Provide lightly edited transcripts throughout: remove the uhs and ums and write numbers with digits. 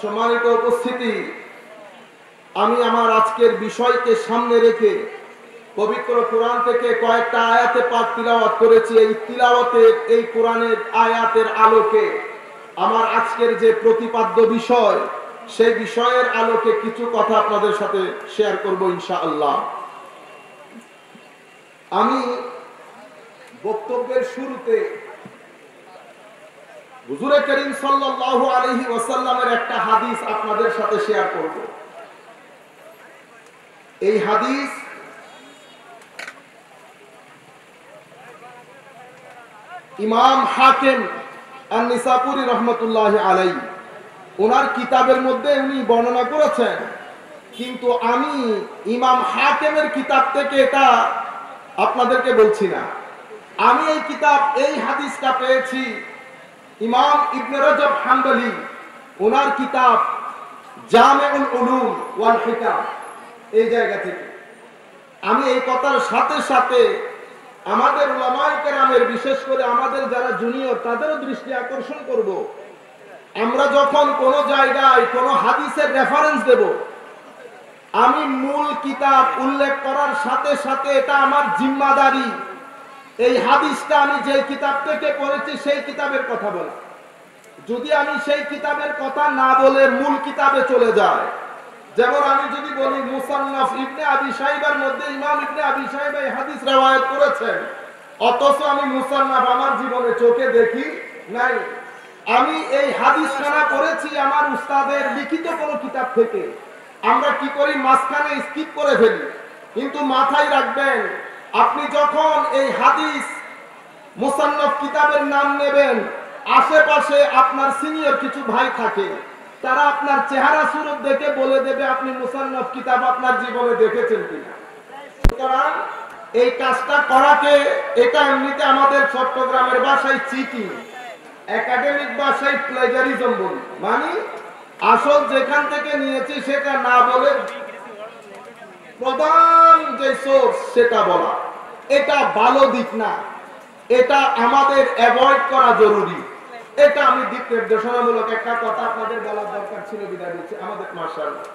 সম্মানিত উপস্থিতি, আমি আমার আজকের বিষয়কে সামনে রেখে পবিত্র কোরআন থেকে কয়েকটা আয়াতে পাক তিলাওয়াত করেছি। এই তিলাওয়াতের, এই কোরআনের আয়াতের আলোকে আমার আজকের যে প্রতিপাদ্য বিষয়, সেই বিষয়ের আলোকে কিছু কথা আপনাদের সাথে শেয়ার করব ইনশাআল্লাহ। আমি বক্তব্যের শুরুতে হুজুর করিম সাল্লাল্লাহু আলাইহি ওয়াসাল্লামের একটা হাদিস আপনাদের সাথে শেয়ার করব। এই হাদিস ইমাম হাকিম আন-নিসাপুরি রাহমাতুল্লাহি আলাইহি ওনার কিতাবের মধ্যে উনি বর্ণনা করেছেন, কিন্তু আমি ইমাম হাকিমের কিতাব থেকে এটা আপনাদেরকে বলছি না। আমি এই কিতাব, এই হাদিসটা পেয়েছি ইমাম ইবনে রজব হাম্বলি ওনার কিতাব জামিউল উলুম ওয়াল হিকাম, এই জায়গা থেকে। আমি এই কথার সাথে সাথে আমাদের উলামায়ে কেরামের, বিশেষ করে আমাদের যারা জুনিয়র, তাদেরও দৃষ্টি আকর্ষণ করব। আমরা যখন কোনো জায়গায় কোনো হাদিসের রেফারেন্স দেব, আমি মূল কিতাব উল্লেখ করার সাথে সাথে এটা আমার জিম্মাদারি, এই হাদিসটা আমি যে কিতাব থেকে পড়েছি সেই কিতাবের কথা বলা। যদি আমি সেই কিতাবের কথা না বলে মূল কিতাবে চলে যায়, যেমন আমি যদি বলি মুসান্নাফ ইবনে আবি শাইবার মধ্যে ইমাম ইবনে আবি শাইবা এই হাদিস রওয়ায়াত করেছেন, অথচ আমি মুসান্নাফ আমার জীবনে চোখে দেখি নাই। আমি এই হাদিস খানা করেছি আমার উস্তাদের লিখিত কোনো কিতাব থেকে। আমরা কি করি, মাঝখানে স্কিপ করে ফেলি। কিন্তু মাথায় রাখবেন, আপনি যখন এই হাদিস মুসান্নাফ কিতাবের নাম নেবেন, আশেপাশে আপনার সিনিয়র কিছু ভাই থাকে, তারা আপনার চেহারা সুরত দেখে বলে দেবে আপনি মুসান্নাফ কিতাব আপনার জীবনে দেখেছেন কিনা। সুতরাং এই কাজটা করাকে, এটা এমনিতে আমাদের চট্টগ্রামের ভাষায় চিটিং, একাডেমিক ভাষায় প্লেজারিজম বলি, মানে আসল যেখান থেকে নিয়েছি সেটা না বলে প্রধান যে সোর্স সেটা বলা, এটা ভালো দিক না, এটা আমাদের অ্যাভয়েড করা জরুরি। এটা আমি দিক নির্দেশনামূলক একটা কথা আপনাদের বলার দরকার ছিল, বিদায় দিচ্ছি। আমাদের মাশাআল্লাহ,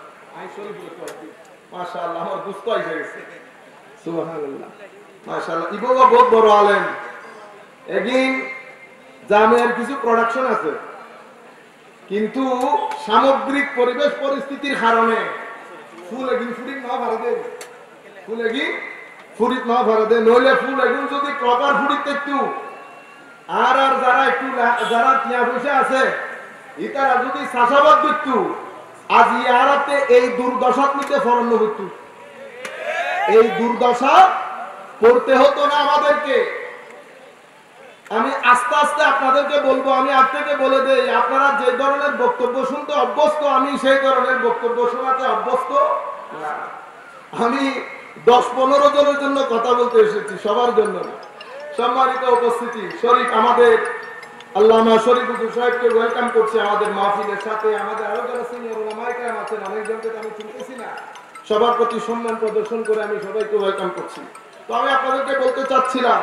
মাশাআল্লাহ, আমার দুস্থ এসে গেছে, সুবহানাল্লাহ, মাশাআল্লাহ। ইবুবা বহুত বড় আলেম। এগিন জামের কিছু প্রোডাকশন আছে, কিন্তু সামগ্রিক পরিবেশ পরিস্থিতির কারণে ফুল এগিন ফুরিক না ভারতে, ফুল এগিন ফুরিক না ভারতে, নইলে ফুল এগুন যদি প্রপার ফুরিক একটু আর যারা একটু, যারা টিয়া পয়সা আছে ইতারা যদি চাষাবাদ করতো, আজ ইয়ারাতে এই দুর্দশা নিতে ফরণ্য হতো, এই দুর্দশা করতে হতো না আমাদেরকে। আমি আস্তে আস্তে আপনাদেরকে বলবো, আমি আজ থেকে বলে দেই, আপনারা যে ধরনের বক্তব্য শুনতে অভ্যস্ত, আমি সেই ধরনের বক্তব্য শোনাতে অভ্যস্ত না। আমি 10-15 জনের জন্য কথা বলতে এসেছি, সবার জন্য না। সম্মানিত উপস্থিতি, শরীফ আমাদের আল্লামা শরীফ হুজুর সাহেবকে ওয়েলকাম করছে আমাদের মাহফিলের সাথে। আমাদের আরো যারা সিনিয়র উলামায়ে কেরাম আছেন, অনেকজনকে তো আমি চিনতেছি না, সবার প্রতি সম্মান প্রদর্শন করে আমি সবাইকে ওয়েলকাম করছি। তো আমি আপনাদেরকে বলতে চাচ্ছিলাম,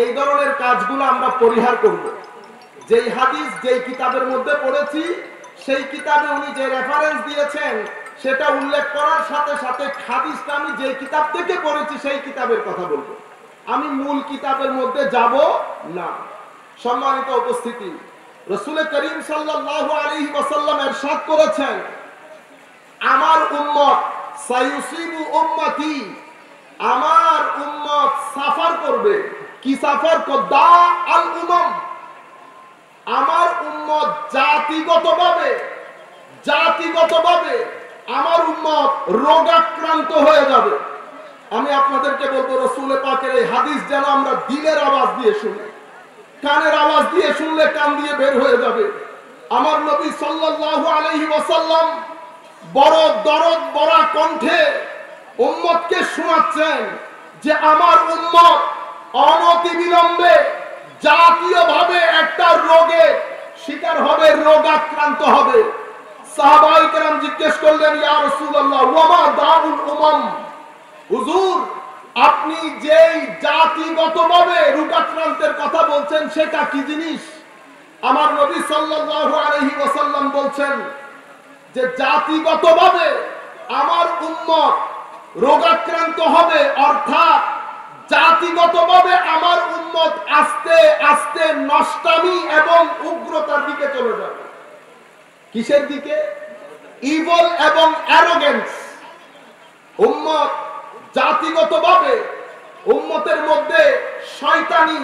এই ধরনের কাজগুলো আমরা পরিহার করব। যেই হাদিস যেই কিতাবের মধ্যে পড়েছি, সেই কিতাবে উনি যে রেফারেন্স দিয়েছেন সেটা উল্লেখ করার সাথে সাথে হাদিসটা আমি যেই কিতাব থেকে পড়েছি সেই কিতাবের কথা বলবো, আমি মূল কিতাবের মধ্যে যাব না। সম্মানিত উপস্থিতি, রাসূল করিম সাল্লাল্লাহু আলাইহি ওয়াসাল্লাম ইরশাদ করেছেন, আমার উম্মত সায়ুসিবু উম্মতি, আমার উম্মত সফর করবে। কি সফর? কদা আল উমাম, আমার উম্মত জাতিগতভাবে আমার উম্মত রোগাক্রান্ত হয়ে যাবে। আমি আপনাদেরকে বলবো, রাসূল পাকের এই হাদিস যেন আমরা দিলের আওয়াজ দিয়ে শুনি, কানের আওয়াজ দিয়ে শুনলে কান দিয়ে বের হয়ে যাবে। আমার নবী সাল্লাল্লাহু আলাইহি ওয়াসাল্লাম বড় দরদ ভরা কণ্ঠে উম্মতকে শোনাচ্ছেন যে আমার উম্মত অনতিবিলম্বে জাতীয়ভাবে একটা রোগে শিকার হবে, রোগাক্রান্ত হবে। সাহাবায়ে কেরাম জিজ্ঞেস করলেন, ইয়া রাসূলুল্লাহ, ওয়া মা দাউল উমাম, হুজুর আপনি যেই জাতিগতভাবে রোগাক্রান্তের কথা বলছেন সেটা কি জিনিস? আমার নবী সাল্লাল্লাহু আলাইহি ওয়াসাল্লাম বলছেন, যে জাতিগতভাবে আমার উম্মত রোগাক্রান্ত হবে, অর্থাৎ জাতিগতভাবে আমার উম্মত আস্তে আস্তে নষ্টামি এবং উগ্রতার দিকে চলে যাবে। কিসের দিকে? ইভল এবং অ্যারোগেন্স। উম্মত জাতিগতভাবে উম্মতের মধ্যে শয়তানি,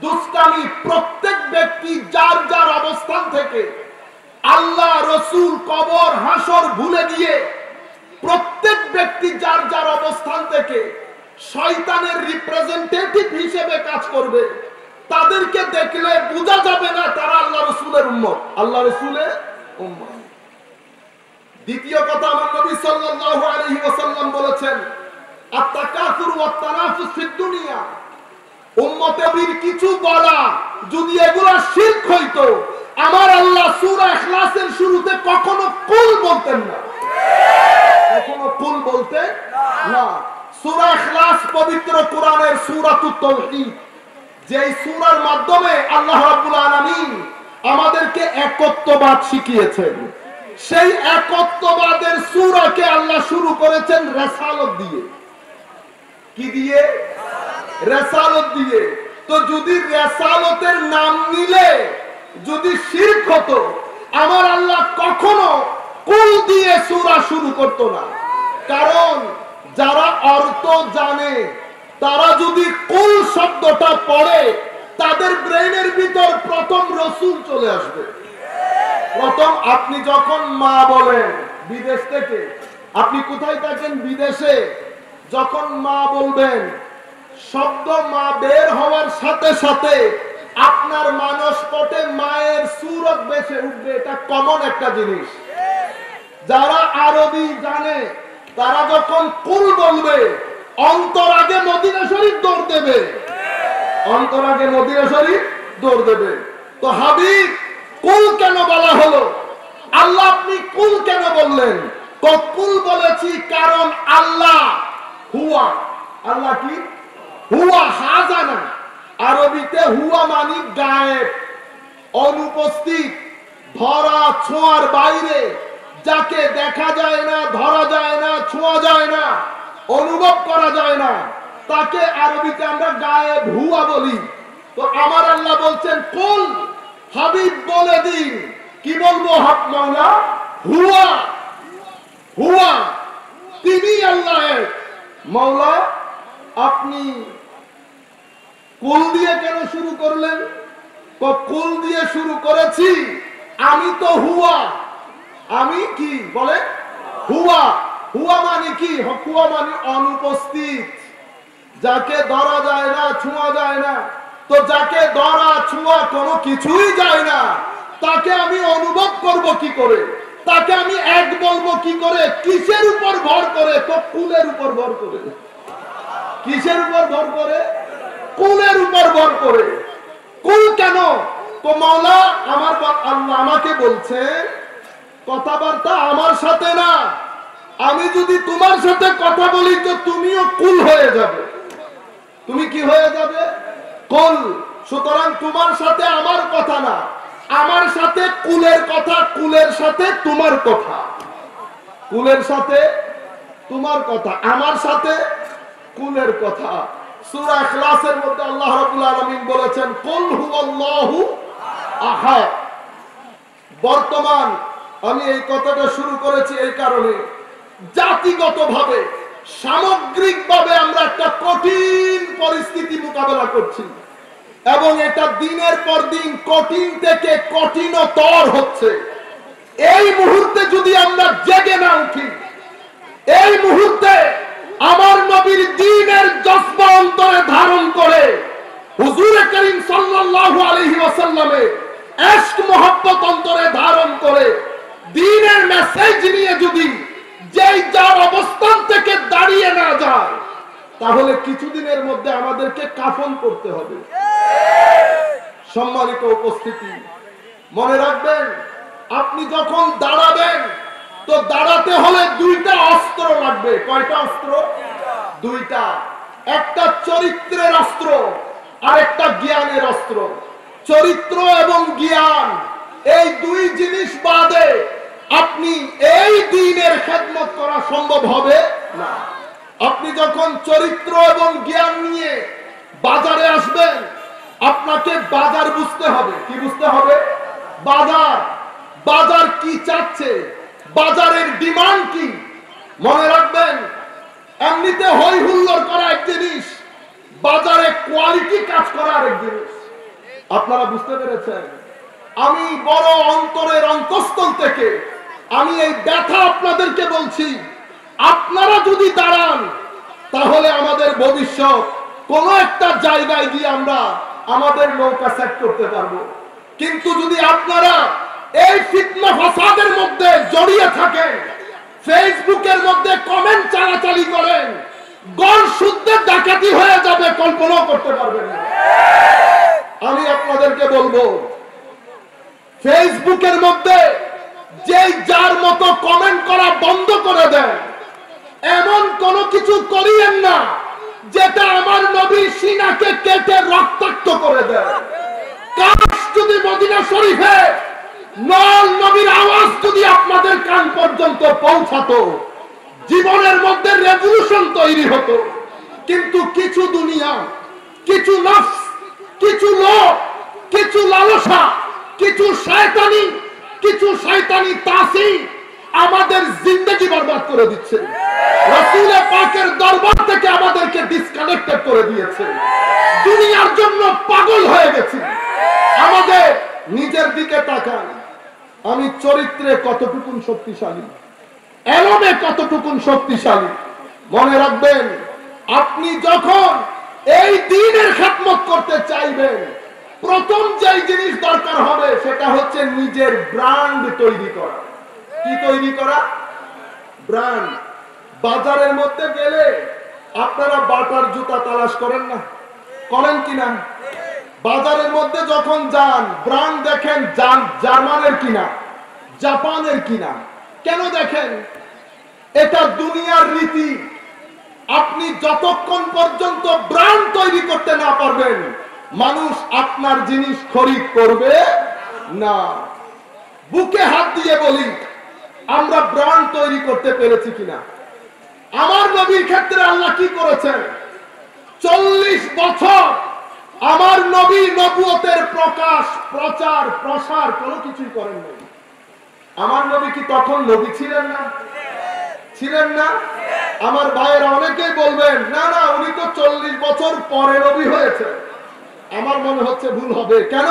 দুষ্টামি, প্রত্যেক ব্যক্তি যার যার অবস্থান থেকে আল্লাহ, রসুল, কবর, হাসর ভুলে গিয়ে প্রত্যেক ব্যক্তি যার যার অবস্থান থেকে শয়তানের রিপ্রেজেন্টেটিভ হিসেবে কাজ করবে। তাদেরকে দেখলে বোঝা যাবে না তারা আল্লাহ রসুলের উম্মত, আল্লাহ রসুলের উম্মত। দ্বিতীয় কথা, আমার নবী সাল্লাল্লাহু আলাইহি ওয়াসাল্লাম বলেছেন, আত-তাকাসুর ওয়াত তানাফুস ফিদ দুনিয়া। উম্মতের কিছু বলা যদি এগুলা শিরক হইতো, আমার আল্লাহ সূরা ইখলাসের শুরুতে কখনো কুল বলতেন না, কখনো কুল বলতেন না। সূরা ইখলাস পবিত্র কোরআনের সূরাতুত তাওহীদ, যেই সূরার মাধ্যমে আল্লাহ রাব্বুল আলামিন আমাদেরকে একত্ববাদ শিখিয়েছেন। সেই একত্ববাদের সূরাকে আল্লাহ শুরু করেছেন রিসালাত দিয়ে। কি দিয়ে? রিসালাত দিয়ে। তো যদি রিসালাতের নাম নিলে যদি শিরক হতো, আমার আল্লাহ কখনো কুল দিয়ে সূরা শুরু করতো না। কারণ যারা অর্থ জানে তারা যদি কুল শব্দটা পড়ে, তাদের ব্রেইনের ভিতর প্রথম রসুল চলে আসবে। প্রথম আপনি যখন মা বলেন, বিদেশ থেকে, আপনি কোথায় থাকেন? বিদেশে। যখন মা বলবেন, শব্দ মা বের হওয়ার সাথে সাথে আপনার মানসপটে মায়ের সূরত ভেসে উঠবে। এটা কমন একটা জিনিস। যারা আরবি জানে তারা যখন কুল বলবে, অন্তর আগে মদিনা শরীফ দৌড় দেবে, অন্তর আগে মদিনা শরীফ দৌড় দেবে। তো হাবিব, কুল কেন বলা হলো? আল্লাহ আপনি কুল কেন বললেন? কুল বলেছি কারণ আল্লাহ হুয়া। আল্লাহ কি? হুয়া, হাজানা। আরবিতে হুয়া মানে গায়েব, অনুপস্থিত, ধরা ছোঁয়ার বাইরে, যাকে দেখা যায় না, ধরা যায় না, ছোঁয়া যায় না, অনুভব করা যায় না, তাকে আরবিতে আমরা গায়েব, হুয়া বলি। তো আমার আল্লাহ বলছেন কুল, হাবিব বলে দিন। কি বলবো? হক মাওলা হুয়া, হুয়া, তিনি আল্লাহ এক। মাওলা আপনি কুল দিয়ে কেন শুরু করলেন? কুল দিয়ে শুরু করেছি, আমি তো হুয়া। আমি কি বলে? হুয়া। হুয়া মানে কি? হুয়া মানে অনুপস্থিত, যাকে ধরা যায় না, ছোঁয়া যায় না। তো যাকে ধরা ছোঁয়া কোনো কিছুই যায় না, তাকে আমি অনুভব করব কি করে? তাকে আমি এক বলবো কি করে? কিসের উপর ভর করে? তো কুলের উপর ভর করে। কিসের উপর ভর করে? কুলের উপর ভর করে। কুল কেন? তো মাওলা আমার আল্লাহ আমাকে বলছে কথাবার্তা আমার সাথে না, আমি যদি তোমার সাথে কথা বলি তো তুমিও কুল হয়ে যাবে। তুমি কি হয়ে যাবে? কুল। সুতরাং তোমার সাথে আমার কথা না, আমার সাথে কুলের কথা, কুলের সাথে তোমার কথা, কুলের সাথে তোমার কথা, আমার সাথে কুলের কথা। সূরা ইখলাসের মধ্যে আল্লাহ রাব্বুল আলামিন বলেছেন কুল হুয়াল্লাহু আহাদ। বর্তমান আমি এই কথাটা শুরু করেছি এই কারণে, জাতিগতভাবে, সামগ্রিকভাবে আমরা একটা কঠিন পরিস্থিতি মোকাবেলা করছি এবং এটা দিনের পর দিন কঠিন থেকে কঠিনতর হচ্ছে। এই মুহূর্তে যদি আমরা জেগে না উঠি, এই মুহূর্তে আমার নবীর দ্বীনের জজ্বা অন্তরে ধারণ করে, হুজুর করিম সাল্লাল্লাহু আলাইহি ওয়াসাল্লামের ইশক মোহাব্বত অন্তরে ধারণ করে দ্বীনের মেসেজ নিয়ে যদি যেই যার অবস্থান থেকে দাঁড়িয়ে না যায়, তাহলে কিছুদিনের মধ্যে আমাদেরকে কাফন করতে হবে। সম্মানিত উপস্থিতি, মনে রাখবেন, আপনি যখন দাঁড়াবেন তো দাঁড়াতে হলে দুইটা অস্ত্র লাগবে। কয়টা অস্ত্র? দুইটা। একটা চরিত্রের অস্ত্র আর একটা জ্ঞানের অস্ত্র। চরিত্র এবং জ্ঞান, এই দুই জিনিস বাদে আপনি এই দ্বীনের খেদমত করা সম্ভব হবে না। আপনি যখন চরিত্র এবং জ্ঞান নিয়ে বাজারে আসবেন, আপনাকে বাজার বুঝতে হবে। কি বুঝতে হবে? বাজার। বাজার কি চাচ্ছে, বাজারের ডিমান্ড কি। মনে রাখবেন, এমনিতে হই হুল্লোড় করা এক জিনিস, বাজারে কোয়ালিটি কাজ করা আরেক জিনিস। আপনারা বুঝতে পেরেছেন? আমি বড় অন্তরের অন্তঃস্থল থেকে আমি এই ব্যথা আপনাদেরকে বলছি, আপনারা যদি দাঁড়ান তাহলে আমাদের ভবিষ্যৎ কোন একটা জায়গায় গিয়ে আমরা আমাদের নৌকা সেট করতে পারবো। কিন্তু যদি আপনারা এই ফিতনা ফাসাদের মধ্যে জড়িয়ে থাকেন, ফেসবুকের মধ্যে কমেন্ট চালাচালি করেন, গড় শুদ্ধে ডাকাতি হয়ে যাবে, কল্পনাও করতে পারবেন না। আমি আপনাদেরকে বলবো, ফেসবুকের মধ্যে যেই যার মতো কমেন্ট করা বন্ধ করে দেন, এমন কোন কিছু করিয়েন না যেটা আমার নবীর সিনাকে কেটে রক্তাক্ত করে দেয়। কাশ যদি মদিনা শরীফে নল নবীর আওয়াজ যদি আপনাদের কান পর্যন্ত পৌঁছাতো, জীবনের মধ্যে রেভলিউশন তৈরি হতো। কিন্তু কিছু দুনিয়া, কিছু নফস, কিছু লোক, কিছু লালসা, কিছু শয়তানি তাসি আমাদের জিন্দেগি বরবাদ করে দিচ্ছে। রাসূল পাকের দরবার থেকে আমাদেরকে ডিসকানেক্টেড করে দিয়েছে। দুনিয়ার জন্য পাগল হয়ে গেছি। আমাদের নিজের দিকে তাকান, আমি চরিত্রে কতটুকুন শক্তিশালী, এলমে কতটুকুন শক্তিশালী। মনে রাখবেন, আপনি যখন এই দ্বীনের খেদমত করতে চাইবেন, প্রথম যে জিনিস দরকার হবে সেটা হচ্ছে নিজের ব্র্যান্ড তৈরি করা। কি তৈরি করা? ব্র্যান্ড। বাজারের মধ্যে গেলে আপনারা বাটার জুতা তালাশ করেন না? করেন কিনা? বাজারের মধ্যে যখন যান, ব্র্যান্ড দেখেন, জার্মানের কিনা, জাপানের কিনা। কেন দেখেন? এটা দুনিয়ার রীতি। আপনি যতক্ষণ পর্যন্ত ব্র্যান্ড তৈরি করতে না পারবেন, মানুষ আপনার জিনিস খরিদ করবে না। বুকে হাত দিয়ে বলি, আমরা ব্র্যান্ড তৈরি করতে পেরেছি কিনা? আমার নবীর ক্ষেত্রে আল্লাহ কি করেছেন? 40 বছর আমার নবী নবুয়তের প্রকাশ, প্রচার, প্রসার কোনো কিছুই করেন নাই। আমার নবী কি তখন নবী ছিলেন না? ছিলেন না? আমার ভাইয়েরা অনেকেই বলবেন, না না, উনি তো 40 বছর পরে নবী হয়েছে। আমার মনে হচ্ছে ভুল হবে। কেন?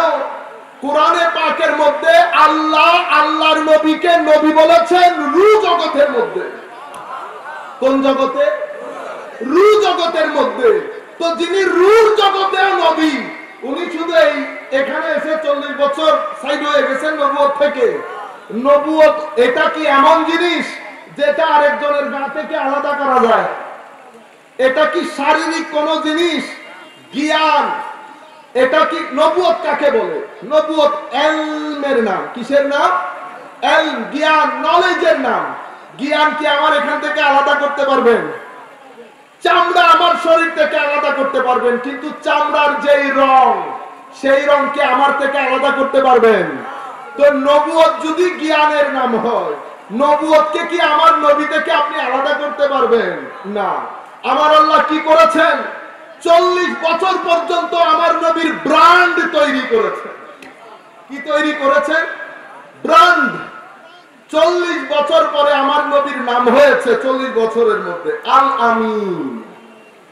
কোরআনে পাকের মধ্যে আল্লাহ আল্লাহর নবীকে নবী বলেছেন রূহ জগতের মধ্যে। কোন জগতে? রূহ জগতের মধ্যে। তো যিনি রূহ জগতেও নবী, উনি শুধু এখানে এসে 40 বছর সাইড হয়ে গেছেন নবুয়ত থেকে। নবুয়ত এটা কি এমন জিনিস যেটা আরেকজনের গা থেকে আলাদা করা যায়? এটা কি শারীরিক কোন জিনিস? জ্ঞান। এটা কি নবুয়ত কাকে বলে? নবুয়ত ইলমের নাম। কিসের নাম? ইলম, জ্ঞান, নলেজের নাম। জ্ঞান কি আমার এখান থেকে আলাদা করতে পারবেন? চামড়া আমার শরীর থেকে আলাদা করতে পারবেন, কিন্তু চামড়ার যেই রং, সেই রংকে আমার থেকে আলাদা করতে পারবেন? তো নবুয়ত যদি জ্ঞানের নাম হয়, নবুয়তকে কি আমার নবী থেকে আপনি আলাদা করতে পারবেন না? আমার আল্লাহ কি করেছেন? 40 বছর পর্যন্ত আমার নবীর ব্র্যান্ড তৈরি করেছেন। কি তৈরি করেছেন? ব্র্যান্ড। 40 বছর পরে আমার নবীর নাম হয়েছে 40 বছরের মধ্যে আল আমিন,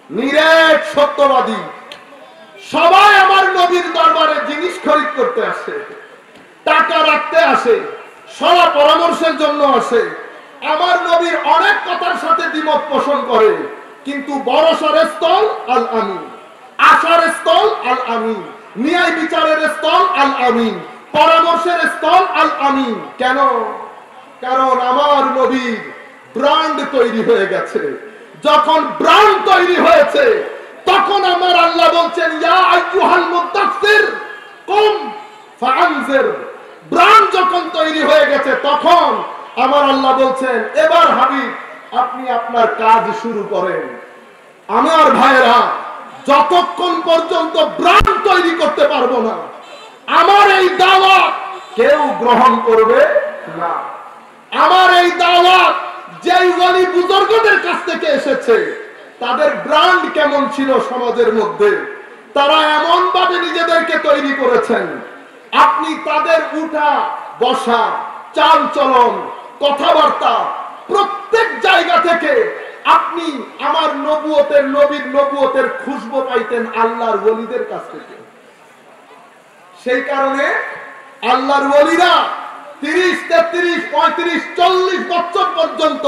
নিরেট সত্যবাদী। সবাই আমার নবীর দরবারে জিনিস খরিদ করতে আসে, টাকা রাখতে আসে, সলা পরামর্শের জন্য আসে। আমার নবীর অনেক কথার সাথে দ্বিমত পোষণ করে, কিন্তু বড়সড় স্থল আল আমিন, আশার স্থল আল আমিন, ন্যায় বিচারের স্থল আল আমিন, পরামর্শের স্থল আল আমিন। কেন? কারণ আমার নবীর ব্র্যান্ড তৈরি হয়ে গেছে। যখন ব্র্যান্ড তৈরি হয়েছে, তখন আমার আল্লাহ বলছেন, ইয়া আইয়ুহাল মুদাসসির কুম ফাআনজির। ব্র্যান্ড যখন তৈরি হয়ে গেছে, তখন আমার আল্লাহ বলছেন, এবার হাবিব আপনি আপনার কাজ শুরু করেন। আমার ভাইয়েরা, যতক্ষণ পর্যন্ত ব্র্যান্ড তৈরি করতে পারবো না, আমার এই দাওয়াত কেউ গ্রহণ করবে না। আমার এই দাওয়াত যেই ওয়ালি বুজুর্গদের কাছ থেকে এসেছে তাদের ব্র্যান্ড কেমন ছিল সমাজের মধ্যে, তারা এমন ভাবে নিজেদেরকে তৈরি করেছেন, আপনি তাদের উঠা বসা, চাল চলন, কথাবার্তা প্রত্যেক জায়গা থেকে আপনি আমার নবীর নবুয়তের খুশবু পাইতেন আল্লাহর ওলিদের কাছ থেকে। সেই কারণে আল্লাহর ওলিরা 30, 33, 35, 40 বছর পর্যন্ত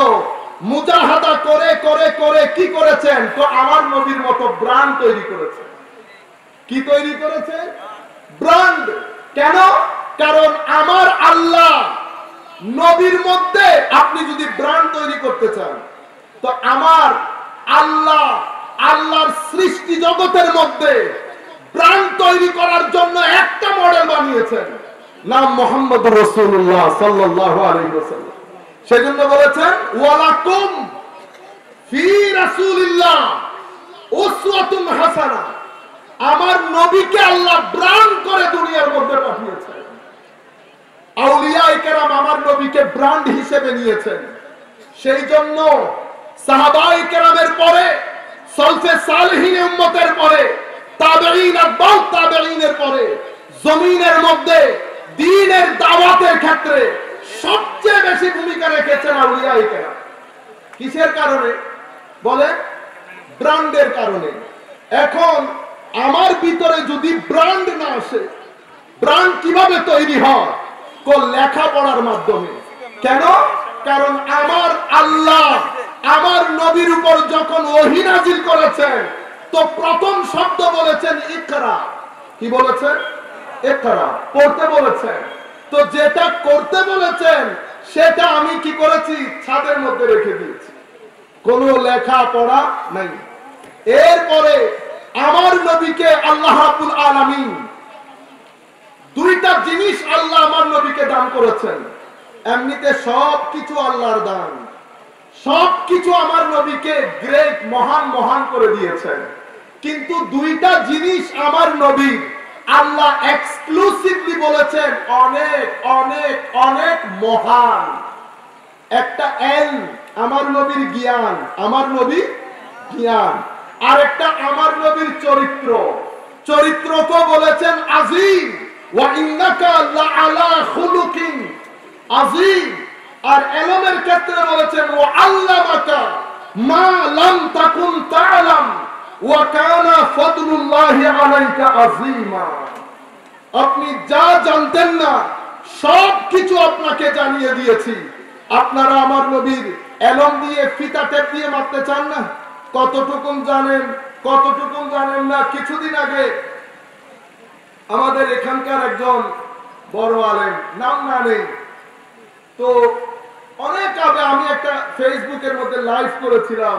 মুজাহাদা করে করে করে কি করেছেন, তো আমার নবীর মতো ব্র্যান্ড তৈরি করেছে। কি তৈরি করেছে? ব্র্যান্ড। কেন? কারণ আমার আল্লাহ নবীর মধ্যে আপনি যদি ব্র্যান্ড তৈরি করতে চান, তো আমার আল্লাহ আল্লাহর সৃষ্টি জগতের মধ্যে ব্র্যান্ড তৈরি করার জন্য একটা মডেল বানিয়েছেন, নাম মুহাম্মদ রাসূলুল্লাহ সাল্লাল্লাহু আলাইহি ওয়াসাল্লাম। সেজন্য বলেছেন ওয়ালাকুম ফি রাসূলিল্লাহ উসওয়াতুন হাসানাহ। আমার নবীকে আল্লাহ ব্র্যান্ড করে দুনিয়ার মধ্যে পাঠিয়েছেন। আউলিয়ায়ে কেরাম আমার নবীকে ব্র্যান্ড হিসেবে নিয়েছেন। সেই জন্য সাহাবায়ে কেরামের পরে, সলফে সালেহিন উম্মতের পরে, তাবেঈন আতবাউ তাবেঈনের পরে জমিনের মধ্যে দ্বীনের দাওয়াতের ক্ষেত্রে সবচেয়ে বেশি ভূমিকা রেখেছেন আউলিয়ায়ে কেরাম। কিসের কারণে? বলে ব্র্যান্ডের কারণে। এখন আমার ভিতরে যদি ব্র্যান্ড না আসে, ব্র্যান্ড কিভাবে তৈরি হয়? লেখাপড়ার মাধ্যমে। কেন? কারণ আমার আল্লাহ আমার নবীর উপর যখন ওহী নাযিল করেছেন, তো প্রথম শব্দ বলেছেন ইকরা। কি বলেছেন? ইকরা, পড়তে বলেছেন। তো যেটা করতে বলেছেন সেটা আমি কি করেছি? ছাদের মধ্যে রেখে দিয়েছি, কোনো লেখা পড়া নাই। এরপরে আমার নবীকে আল্লাহ রাব্বুল আলামিন দুইটা জিনিস আল্লাহ আমার নবীকে দান করেছেন। এমনিতে সবকিছু আল্লাহর দান, সবকিছু আমার নবীকে গ্রেট, মহান মহান করে দিয়েছেন। কিন্তু দুইটা জিনিস আমার নবী আল্লাহ এক্সক্লুসিভলি বলেছেন অনেক অনেক অনেক মহান। একটা এলম, আমার নবীর জ্ঞান, আমার নবী জ্ঞান। আর একটা আমার নবীর চরিত্র, চরিত্রকে বলেছেন আযীম। ওয়া ইন্নাকা লাআলা খুলুকিন আযীম। আর ইলমের ক্ষেত্রে বলেছেন ওয়া আল্লামাকা মা লাম তাকুন তা'লাম ওয়া কানা ফাদলুল্লাহি আলাইকা আযীমা। আপনি যা জানতেন না সবকিছু আপনাকে জানিয়ে দিয়েছি। আপনারা আমার নবীর ইলম দিয়ে ফিতা টেপ দিয়ে মাপতে চান না? কতটুকুন জানেন, কতটুকুন জানেন না। কিছুদিন আগে আমাদের এখানকার একজন বড় আলেম, নাম না নেই, তো অনেক আগে আমি একটা ফেসবুকের মধ্যে লাইভ করেছিলাম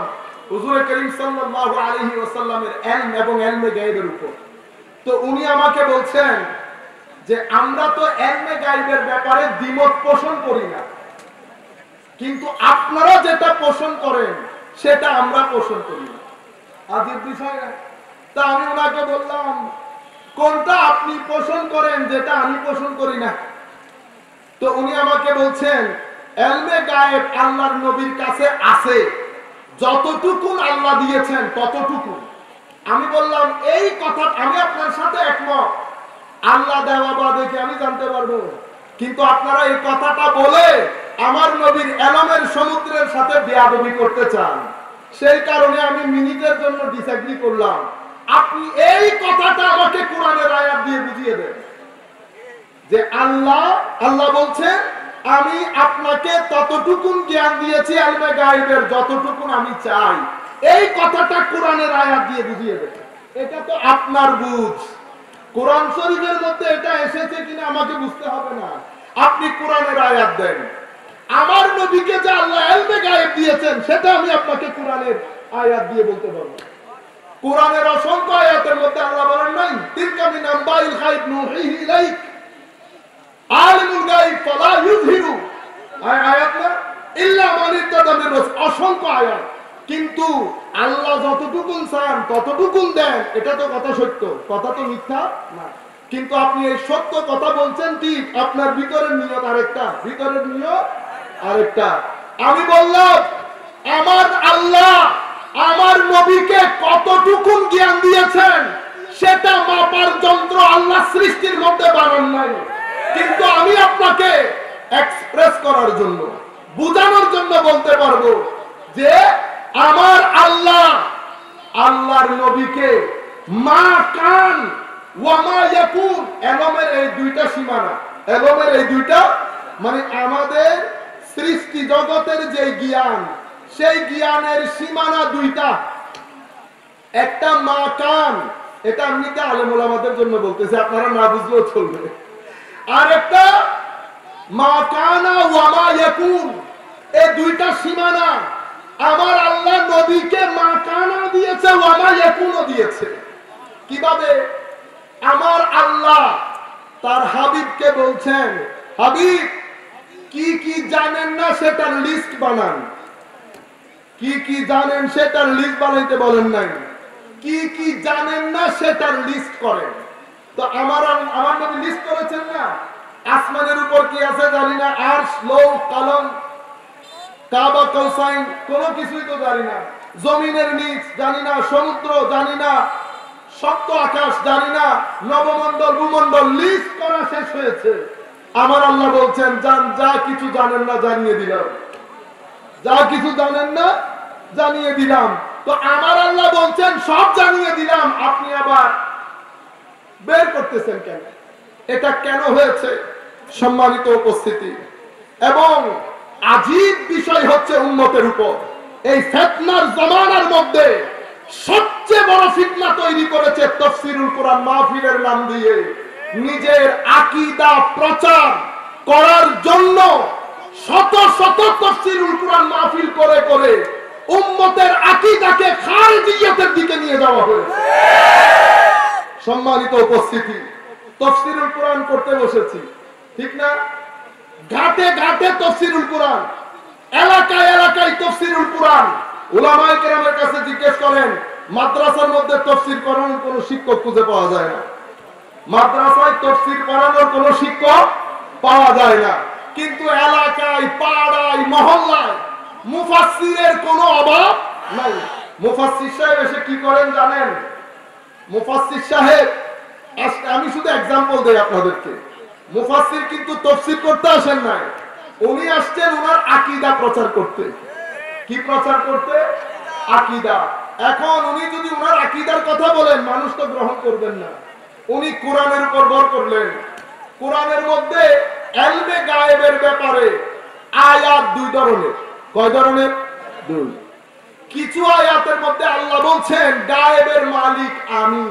হুজুর করিম সাল্লাল্লাহু আলাইহি ওয়াসাল্লামের ইলম এবং ইলমে গায়বের উপর। তো উনি আমাকে বলছেন যে আমরা তো ইলমে গায়বের ব্যাপারে দ্বিমত পোষণ করি না, কিন্তু আপনারা যেটা পোষণ করেন সেটা আমরা পোষণ করি না। আজীব বিষয় না? তা আমি ওনাকে বললাম কোনটা আপনি পোষণ করেন যেটা আমি পোষণ করি না? তো উনি আমাকে বলছেন ইলমে গায়েব আল্লাহর নবীর কাছে আছে, যতটুকু আল্লাহ দিয়েছেন ততটুকু। আমি বললাম এই কথা আমি আপনার সাথে একমত, আল্লাহ দেওয়া বা দেখে আমি জানতে পারবো, কিন্তু আপনারা এই কথাটা বলে আমার নবীর ইলমের সমুদ্রের সাথে বেয়াদবি করতে চান। সেই কারণে আমি মিনিটের জন্য ডিসএগ্রি করলাম। আপনি এই কথাটা আমাকে কোরআনের আয়াত দিয়ে বুঝিয়ে দেন যে আল্লাহ বলছেন আমি আপনাকে ততটুকুন জ্ঞান দিয়েছি ইলমে গায়বের যতটুকুন আমি চাই। এই কথাটা কোরআনের আয়াত দিয়ে বুঝিয়ে দেন। এটা তো আপনার বুঝ, কোরআন শরীফের মধ্যে এটা এসেছে কিনা আমাকে বুঝতে হবে না, আপনি কোরআনের আয়াত দেন। আমার নবীকে যে আল্লাহ ইলমে গায়ব দিয়েছেন সেটা আমি আপনাকে কোরআনের আয়াত দিয়ে বলতে পারবো। কোরআনের অসংখ্য আয়াতের মধ্যে আল্লাহ বলেন নাই তিলকা মিন আনবাইল গায়ব নুহিহি ইলাইক আলিমুল গায়ব ফালা ইউযহিরু, আয়াত না ইল্লা মান ইরতাদা মির রাসূল, অসংখ্য আয়াত। কিন্তু আল্লাহ যতটুকু চান ততটুকু দেন, এটা তো কথা সত্য, কথা তো মিথ্যা না। কিন্তু আপনি এই সত্য কথা বলছেন ঠিক, আপনার ভিতরের নিয়ত আরেকটা, ভিতরের নিয়ত আরেকটা আমি বললাম আমার আল্লাহ আমার নবীকে কতটুকু জ্ঞান দিয়েছেন সেটা মাপার যন্ত্র আল্লাহ সৃষ্টির মধ্যে বানান নাই, কিন্তু আমি আপনাকে এক্সপ্রেস করার জন্য বুঝানোর জন্য বলতে পারবো যে আমার আল্লাহ আল্লাহর নবীকে মা কান ওয়া মা ইয়াকুন, এলমের এই দুইটা সীমানা, এলমের এই দুইটা মানে আমাদের সৃষ্টি জগতের যে জ্ঞান সেই জ্ঞানের সীমানা দুইটা, একটা মা কান, এটা এমনিতে আলেম ওলামাদের জন্য বলতেছে, আপনারা না বুঝলেও চলবে, আর একটা মা কানা ওয়া মা ইয়াকুন, এই দুইটা সীমানা আমার আল্লাহ নবীকে মা কানা দিয়েছে ওয়া মা ইয়াকুনও দিয়েছে। কিভাবে? আমার আল্লাহ তার হাবিবকে বলছেন, হাবিব কি কি জানেন না সেটার লিস্ট বানান, কি কি জানেন সেটার লিস্ট বানাইতে বলেন নাই, কি কি জানেন না সেটার লিস্ট করেন। তো আমার নবী লিস্ট করেছেন না, আসমানের উপর কি আছে জানি না, আরশ লৌহ কলম কাবা কৌসাইন কোনো কিছুই তো জানি না, জমিনের নিচ জানি না, সমুদ্র জানি না, সপ্ত আকাশ জানি না, নবমণ্ডল ভূমণ্ডল লিস্ট করা শেষ হয়েছে। আমার আল্লাহ বলছেন যা কিছু জানেন না জানিয়ে দিলাম, যা কিছু জানেন না জানিয়ে দিলাম। তো আমার আল্লাহ বলছেন সব জানিয়ে দিলাম, আপনি আবার বের করতেছেন কেন? এটা কেন হয়েছে? সম্মানিত উপস্থিতি, এবং আজীব বিষয় হচ্ছে উম্মতের উপর এই ফিতনার জামানার মধ্যে সবচেয়ে বড় ফিতনা তৈরি করেছে তাফসীরুল কোরআন মাহফিলের নাম দিয়ে নিজের আকীদা প্রচার করার জন্য শত শত তাফসীরুল কোরআন মাহফিল করে করে উম্মতের আকীদাকে খারিজিয়তের দিকে নিয়ে যাওয়া হয়েছে। সম্মানিত উপস্থিতি, তাফসীরুল কোরআন করতে বসেছি, ঠিক না? ঘাটে ঘাটে তাফসীরুল কোরআন, এলাকায় এলাকায় তাফসীরুল কোরআন। উলামায়ে কেরামের কাছে জিজ্ঞেস করেন, মাদ্রাসার মধ্যে তাফসীর করানোর কোনো শিক্ষক খুঁজে পাওয়া যায় না, মাদ্রাসায় তাফসীর করানোর কোনো শিক্ষক পাওয়া যায় না, কিন্তু এলাকায় পাড়ায় মহল্লায় মুফাসসিরের কোনো অভাব নাই। মুফাসসির সাহেব এসে কি করেন জানেন? মুফাসসির সাহেব, আমি শুধু এক্সাম্পল দেই আপনাদেরকে, মুফাসসির কিন্তু তাফসীর করতে আসেন নাই, উনি আসছেন ওনার আকীদা প্রচার করতে। কি প্রচার করতে? আকীদা। এখন উনি যদি ওনার আকীদার কথা বলেন মানুষ তো গ্রহণ করবেন না, উনি কোরআনের উপর ভর করলেন। কোরআনের মধ্যে ইলমে গায়েবের ব্যাপারে আয়াত দুই ধরনের। কয় ধরনের? দুই। কিছু আয়াতের মধ্যে আল্লাহ বলছেন গায়েবের মালিক আমি,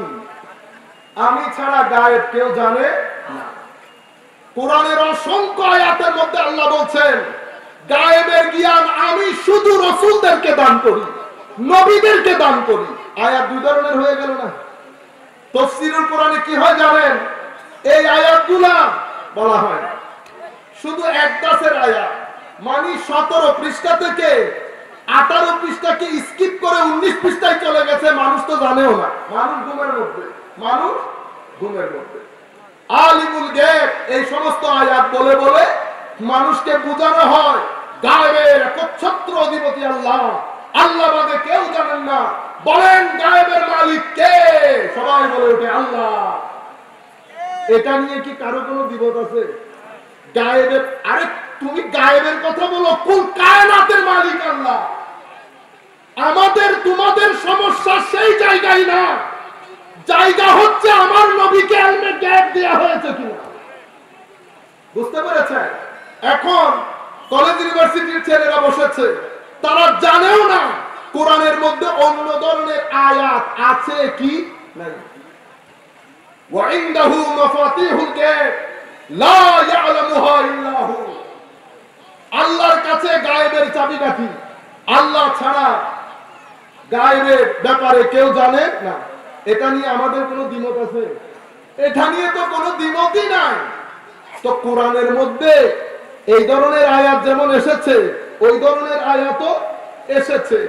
আমি ছাড়া গায়েব কেউ জানে না। কোরআনের অসংখ্য আয়াতের মধ্যে আল্লাহ বলছেন গায়েবের জ্ঞান আমি শুধু রাসূলদেরকে দান করি, নবীদেরকে দান করি। আয়াত দুই ধরনের হয়ে গেল না? তাফসীরুল কোরআনে কি হয় জানেন? এই আয়াতগুলা বলা হয় শুধু এক দাসের আয়াত, মানে 17 পৃষ্ঠা থেকে 18 পৃষ্ঠাকে স্কিপ করে 19 পৃষ্ঠায় চলে গেছে, মানুষ তো জানেও না, মানুষ ঘুমের মধ্যে, মানুষ ঘুমের মধ্যে। আলিমুল গায়ব এই সমস্ত আয়াত বলে বলে মানুষকে বোঝানো হয় গায়েবের একচ্ছত্র অধিপতি আল্লাহ, আল্লাহ বাদে কেউ জানেন না। বলেন গায়েবের মালিক কে? সবাই বলে ওঠে আল্লাহ। এটা নিয়ে কি কারো কোনো দ্বিমত আছে? গায়েবের, আরে তুমি গায়েবের কথা বলো, কোন কায়নাতের মালিক আল্লাহ। আমাদের তোমাদের সমস্যা সেই জায়গায় না, জায়গা হচ্ছে আমার নবীকে ইলমে গায়েব দেয়া হয়েছে কিনা। বুঝতে পেরেছেন? এখন কলেজ ইউনিভার্সিটির ছেলেরা বসেছে, তারা জানেও না কোরআনের মধ্যে অন্য ধরনের আয়াত আছে কি নাই। ওয়া ইনদাহু মাফাতিহুল গায়ব লা ইয়ালামুহা ইল্লা হু, আল্লাহর কাছে গায়েবের চাবিকাঠি, আল্লাহ ছাড়া গায়েবের ব্যাপারে কেউ জানে না। এটা নিয়ে আমাদের কোনো দ্বিমত আছে? এটা নিয়ে তো কোনো দ্বিমতই নাই। তো কোরআনের মধ্যে এই ধরনের আয়াত যেমন এসেছে ওই ধরনের আয়াতও এসেছে।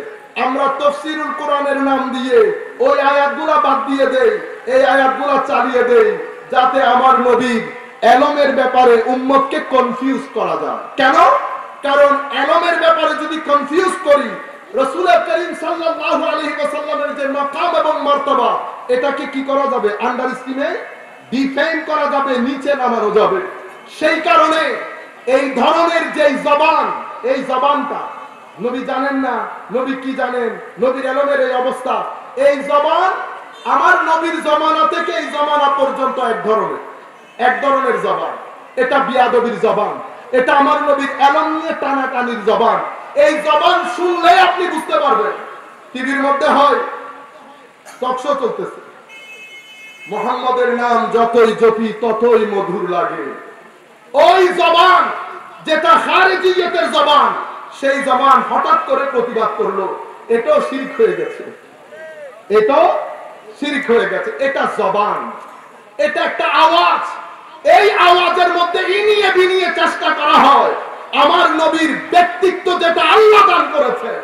আমরা তাফসীরুল কোরআনের নাম দিয়ে ওই আয়াতগুলা বাদ দিয়ে দেই, এই আয়াতগুলা চালিয়ে দেই, যাতে আমার নবীর ইলমের ব্যাপারে উম্মতকে কনফিউজ করা যায়। কেন? কারণ এলমের ব্যাপারে যদি কনফিউজ করি, রাসূল করিম সাল্লাল্লাহু আলাইহি ওয়াসাল্লামের যে মাকাম এবং মর্তবা, এটাকে কি করা যাবে? আন্ডার এস্টিমেট, ডিফেম করা যাবে, নিচে নামানো যাবে। সেই কারণে এই ধরনের যে জবান, এই জবানটা নবী জানেন না, নবী কি জানেন, নবীর এলমের এই অবস্থা, এই জবান আমার নবীর জমানা থেকে এই জমানা পর্যন্ত এক ধরনের জবান। এটা বিয়াদবির জবান, এটা আমার নবীর এলম নিয়ে টানাটানির জবান। এই জবান শুনলে আপনি বুঝতে পারবেন। টিভির মধ্যে হয় টকশো চলতেছে, মুহাম্মাদের নাম যতই জপি ততই মধুর লাগে। ওই জবান যেটা খারিজিয়তের জবান, সেই জবান হঠাৎ করে প্রতিবাদ করলো, এটাও শিরক হয়ে গেছে, এটাও শিরক হয়ে গেছে। এটা জবান, এটা একটা আওয়াজ। এই আওয়াজের মধ্যে ইনিয়ে বিনিয়ে চেষ্টা করা হয় আমার নবীর ব্যক্তিত্ব যেটা আল্লাহ দান করেছেন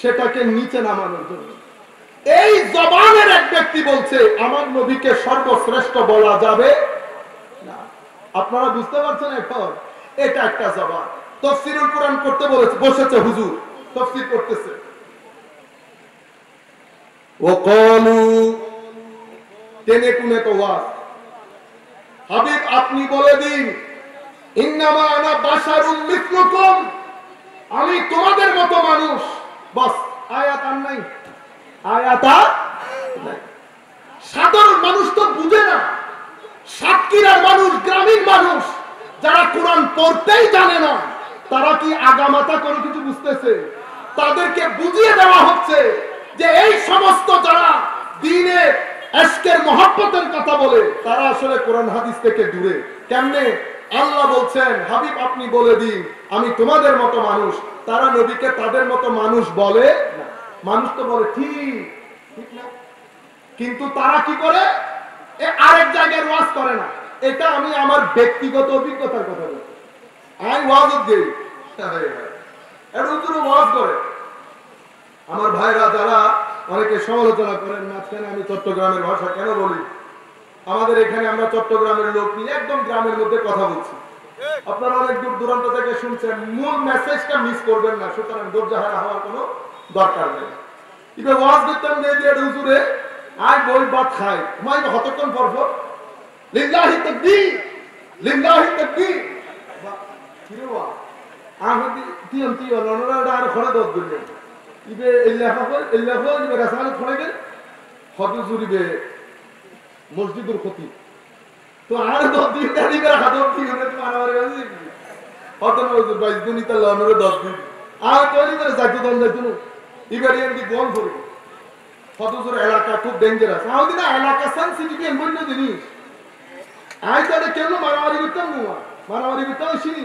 সেটাকে নিচে নামানোর জন্য। এই জবানের এক ব্যক্তি বলছে আমার নবীকে সর্বশ্রেষ্ঠ বলা যাবে না। আপনারা বুঝতে পারছেন? এখন এটা একটা জবান। তাফসীরুল কোরআন করতে বসেছে হুজুর, তাফসীর করতেছে। ওয়াকালু, টেনে টুনে তো ওয়াজ। হাবিব আপনি বলে দিন, ইন্নামা আনা বাশারুম মিসলুকুম, আমি তোমাদের মতো মানুষ। বাস, আয়াত আর নাই, আয়াত আর নাই। সাধারণ মানুষ তো বুঝে না, সাতক্ষীরার মানুষ, গ্রামীণ মানুষ যারা কোরআন পড়তেই জানে না, তারা কি আগামাতা কোনো কিছু বুঝতেছে? তাদেরকে বুঝিয়ে দেওয়া হচ্ছে যে এই সমস্ত যারা দ্বীনের আশকের মহব্বতের কথা বলে তারা আসলে কোরআন হাদিস থেকে দূরে। কেমনে? আল্লাহ বলছেন হাবিব আপনি বলে দিন আমি তোমাদের মতো মানুষ। তারা নবীকে তাদের মতো মানুষ বলে না। মানুষ তো বলে ঠিক না, কিন্তু তারা কি করে? আরেক জায়গায় ওয়াজ করে না। এটা আমি আমার ব্যক্তিগত অভিজ্ঞতার কথা বলছি। আমি ওয়াজ দিই, ওয়াজ করে আমার ভাইরা যারা অনেকে সমালোচনা করেন, মাঝখানে আমি চট্টগ্রামের ভাষা কেন বলি? আমাদের এখানে আমরা চট্টগ্রামের লোক নিয়ে একদম গ্রামের মধ্যে কথা বলছি। আপনারা অনেক দূর দূরান্ত থেকে শুনছেন, মূল মেসেজটা মিস করবেন না। সুতরাং দরজাহারা হওয়ার কোনো দরকার নেই। এবার ওয়াজ দিতাম দিয়ে হুজুরে আয় বই ভাত খাই, মাই কতক্ষণ পরপর লিল্লাহি তাকবীর, লিল্লাহি তাকবীর। কিরে ওয়া আহদি তিয়ন্তি ওনারা আর খড়ে দত দিলেন ইবে ইল্লাহ ইবে রাসালত খড়ে গেল হদু জুরিবে মসজিদুল খতিব। তো আর দত দিন দাদি করে হাদত কি হলে তো মারামারি হইছে। হতন হুজুর বাইজ দুনি তাল্লাহ ওনারে দত দিন আর তৈরি করে যাইতো দন যাইতো ইবেরিয়ান দি বল করব। হদুজুর এলাকা খুব ডেঞ্জারাস। আমাদের না এলাকা সেনসিটিভ এমন জিনিস। আই তাহলে কেন মারামারি করতাম না, মারামারি করতাম শুনি,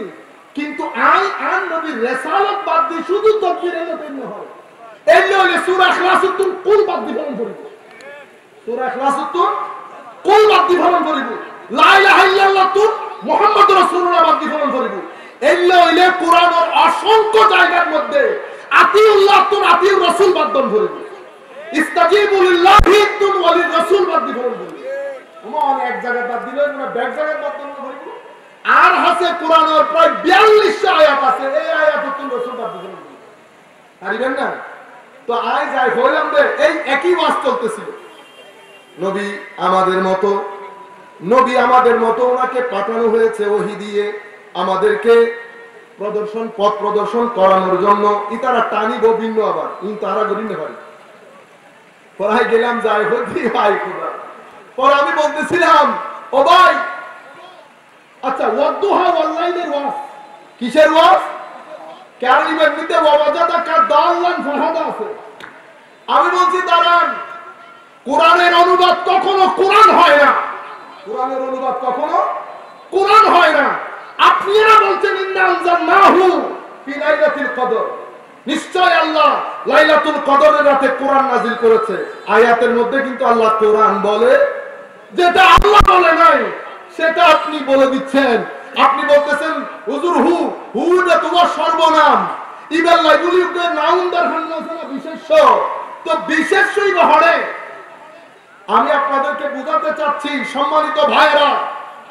কিন্তু আই আর নবীর রিসালাত বাদ দিয়ে শুধু তাকবীরের মতন হয়। এলে হলে সূরা ইখলাসুতুল কুল বাদ দিয়ে ফলন করিব, সূরা ইখলাসুতুল কুল বাদ দিয়ে ফলন করিব, লা ইলাহা ইল্লাল্লাহ তুন মুহাম্মদুর রাসূলুল্লাহ বাদ দিয়ে ফলন করিব। এলে হইলে কোরআনের অসংখ্য জায়গার মধ্যে আতিউল্লাহ তুন আতিউর রাসূল বাদ দন করিব, ইস্তাজিবু লিল্লাহি তুন ওয়ালির রাসূল বাদ দিয়ে ফলন করিব। ওমান এক জায়গা বাদ দিলে না ব্যাক জায়গা বাদ দন করিব। আর হাসে কোরআনের প্রায় 42 আয়াত আছে, এই আয়াত তুন রাসূল বাদ দিয়ে ফলন করিব। পারিবেন না? তো আই যাই হইলাম রে, এই একই ওয়াজ চলতেছিল। নবী আমাদের মতো, নবী আমাদের মতো, ওনাকে পাঠানো হয়েছে ওহী দিয়ে আমাদেরকে পথ প্রদর্শন করানোর জন্য। ইতারা টানিব ভিন্ন, আবার তারা গরিব না পারি পড়াই গেলাম যাই হইতে ভাই খোদা। পরে আমি বলতেছিলাম ও ভাই আচ্ছা ওয়াদুহা ওয়াল্লাইলের ওয়াজ কিসের ওয়াজ? কারিমের নিতে ওয়াজাদা কা দাল্লান ফাহাদা আছে। আমি বলছি দাঁড়ান, কোরআনের অনুবাদ কখনো কোরআন হয় না, কোরআনের অনুবাদ কখনো কোরআন হয় না। আপনারা বলছেন ইন্না আনজালনাহু ফি লাইলাতুল কদর, নিশ্চয় আল্লাহ লাইলাতুল কদরের রাতে কোরআন নাযিল করেছে। আয়াতের মধ্যে কিন্তু আল্লাহ কোরআন বলে, যেটা আল্লাহ বলে নাই সেটা আপনি বলে দিচ্ছেন। আপনি বলতেছেন হুজুর হু যে তোমার সর্বনাম ইবাল লাইবুলিকে নাউন্দার হান্নাসনা বিশেষ্য, তো বিশেষ্যই বহরে। আমি আপনাদেরকে বোঝাতে চাচ্ছি সম্মানিত ভাইরা,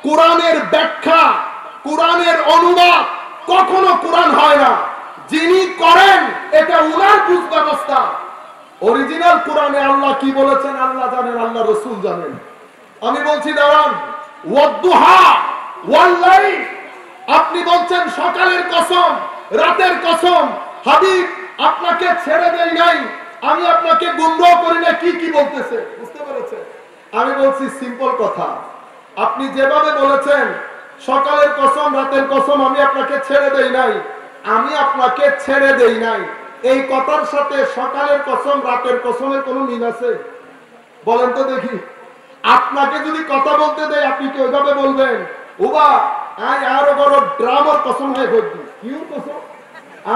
কোরআনের ব্যাখ্যা, কোরআনের অনুবাদ কখনো কোরআন হয় না। যিনি করেন এটা উনার বুঝ ব্যবস্থা। অরিজিনাল কোরআনে আল্লাহ কি বলেছেন আল্লাহ জানেন, আল্লাহ রাসূল জানেন। আমি বলছি দাঁড়ান, ওয়াদ্দুহা ওয়াল্লাইল, আপনি বলছেন সকালের কসম, রাতের কসম। হাবিব আপনাকে ছেড়ে দেই নাই, আমি আপনাকে গুমরাহ করি না। কি কি বলতেছে বুঝতে পেরেছেন? আমি বলছি সিম্পল কথা, আপনি যেভাবে বলেছেন সকালের কসম রাতের কসম আমি আপনাকে ছেড়ে দেই নাই, আমি আপনাকে ছেড়ে দেই নাই, এই কথার সাথে সকালের কসম রাতের কসমের কোনো মিল আছে? বলেন তো দেখি। আপনাকে যদি কথা বলতে দেয় আপনি কি ওইভাবে বলবেন, ওবা আই আরো বড় ড্রামার কসম হয় হদ্দি, কিউ কসম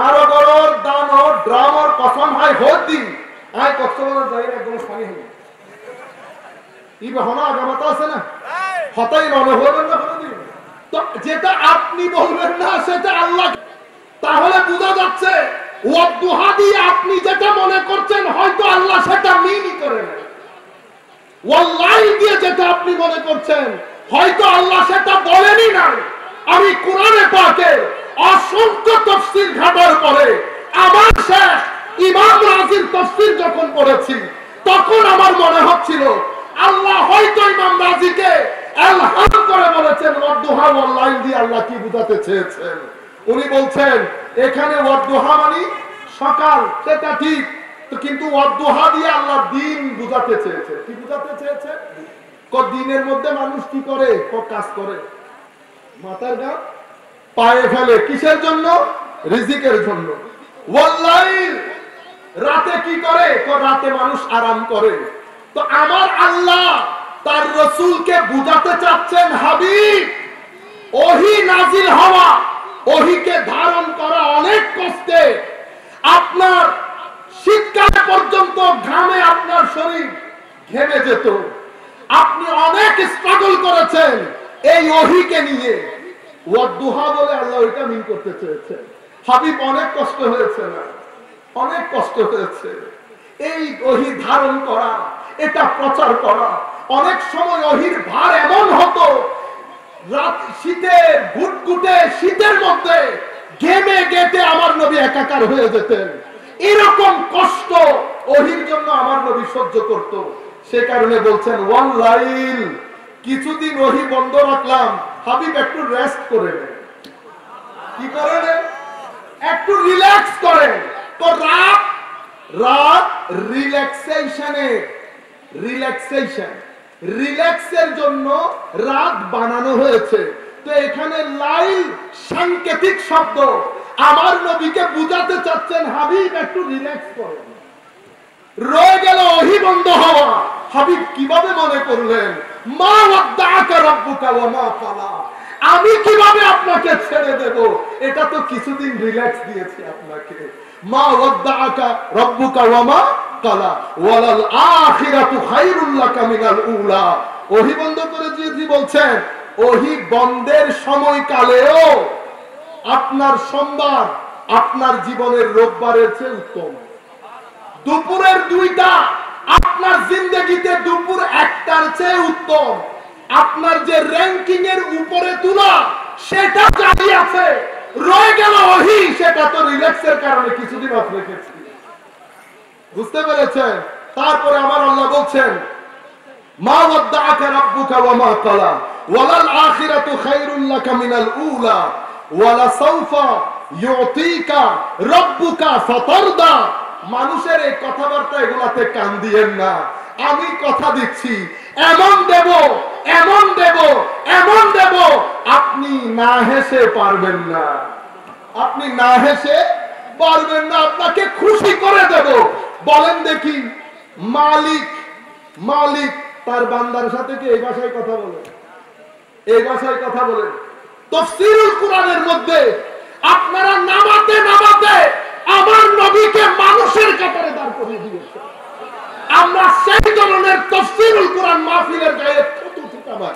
আরো বড় দানো ড্রামার কসম হয় হদ্দি, আই কসমের জায়গা একদম ফানি হই ইবে হনা আগামাতা আছে না, হতাই মনে হবেন না কোনদিন। তো যেটা আপনি বলবেন না সেটা আল্লাহ, তাহলে বোঝা যাচ্ছে ওয়াদ্দুহা দিয়ে আপনি যেটা মনে করছেন হয়তো আল্লাহ সেটা মিনই করে না। ওয়াল্লাইল দিয়ে যেটা আপনি মনে করছেন হয়তো আল্লাহ সেটা বলেনই না। আমি কোরআনে পাকে অসংখ্য তাফসীর ঘাটার পরে আমার শেখ ইমাম রাজির তাফসীর যখন পড়েছি তখন আমার মনে হচ্ছিল আল্লাহ হয়তো ইমাম রাজিকে ইলহাম করে বলেছেন ওয়াদ্দুহা ওয়াল্লাইল দিয়ে আল্লাহ কি বুঝাতে চেয়েছেন। উনি বলছেন এখানে ওয়াদ্দুহা মানে সকাল, সেটা ঠিক, কিন্তু ওয়াদ্দুহা দিয়ে আল্লাহ দিন বুঝাতে চেয়েছে। কি বুঝাতে চেয়েছে? দিনের মধ্যে মানুষ কি করে? কাজ করে, মাথার ঘাম পায়ে ফেলে, কিসের জন্য? রিজিকের জন্য। ওয়াল্লাইল রাতে কি করে? রাতে মানুষ আরাম করে। তো আমার আল্লাহ তার রাসূলকে বুঝাতে চাচ্ছেন হাবিব ওহী নাজিল হওয়া, ওহীকে ধারণ করা অনেক কষ্টে, আপনার শীতকাল পর্যন্ত ঘামে আপনার শরীর ঘেমে যেত, আপনি অনেক স্ট্রাগল করেছেন এই ওহীকে নিয়ে। ওয়াদ্দুহা বলে আল্লাহ ওইটা মিন করতে চেয়েছেন। হাবিব অনেক কষ্ট হয়েছে না? অনেক কষ্ট হয়েছে এই ওহী ধারণ করা, এটা প্রচার করা। অনেক সময় ওহীর ভার এমন হতো রাত শীতের ঘুটঘুটে শীতের মধ্যে ঘেমে গেটে আমার নবী একাকার হয়ে যেতেন। এরকম কষ্ট ওহীর জন্য আমার নবী সহ্য করত। সে কারণে বলছেন ওয়াল্লাইল, কিছুদিন ওহী বন্ধ রাখলাম, হাবিব একটু রেস্ট করে নেন। কি করেন? একটু রিল্যাক্স করেন। তো রাত রাত রিল্যাক্সের জন্য রাত বানানো হয়েছে। তো এখানে লাইল সাংকেতিক শব্দ, আমার নবীকে বুঝাতে চাচ্ছেন হাবিব একটু রিল্যাক্স করেন। রয়ে গেল ওহী বন্ধ হওয়া। হাবিব কিভাবে মনে করলেন মা ওয়াদ্দাআকা রাব্বুকা ওয়া মা ক্বালা, আমি কিভাবে আপনাকে ছেড়ে দেব? এটা তো কিছুদিন রিল্যাক্স দিয়েছি আপনাকে। মা ওয়াদ্দাআকা রাব্বুকা ওয়া মা ক্বালা ওয়ালাল আখিরাতু খায়রুল লাকা মিনাল উলা। ওহী বন্ধ করে জি বলছেন ওহী বন্ধের সময়কালেও আপনার সোমবার আপনার জীবনের রোববারের চেয়ে উত্তম। দুপুরের 2টা আপনার জিন্দেগিতে দুপুর 1টার চেয়ে উত্তম। আপনার যে র‍্যাঙ্কিং এর উপরে তোলা সেটা জারি আছে, রয়ে গেল ওহী, সেটা তো রিল্যাক্সের কারণে কিছুদিন অফ রেখেছি। বুঝতে পেরেছেন? তারপরে আমার আল্লাহ বলছেন মা ওয়াদ্দাআকা রাব্বুকা ওয়া মা ক্বালা ওয়ালাল আখিরাতু খায়রুল লাকা মিনাল উলা ওয়ালা সাওফা ইউতিকা রাব্বুকা ফাতারদা। মানুষের এই কথাবার্তা এগুলাতে কান দিয়েন না। আমি কথা দিচ্ছি এমন দেব, এমন দেব, এমন দেব, আপনি না হেসে পারবেন না। আপনি না হেসে পারবেন না, আপনাকে খুশি করে দেব। বলেন দেখি, মালিক মালিক তার বান্দার সাথে কি এই ভাষায় কথা বলেন? এই ভাষায় কথা বলেন? তাফসীরুল কুরআনের মধ্যে আপনারা নামাতে নামাতে আমার নবীকে মানুষের কাতারে দাঁড় করিয়ে দিয়েছেন। আমরা সেই ধরনের তাফসীরুল কুরআন মাহফিলের গায়ে থুতু ছিটাবার।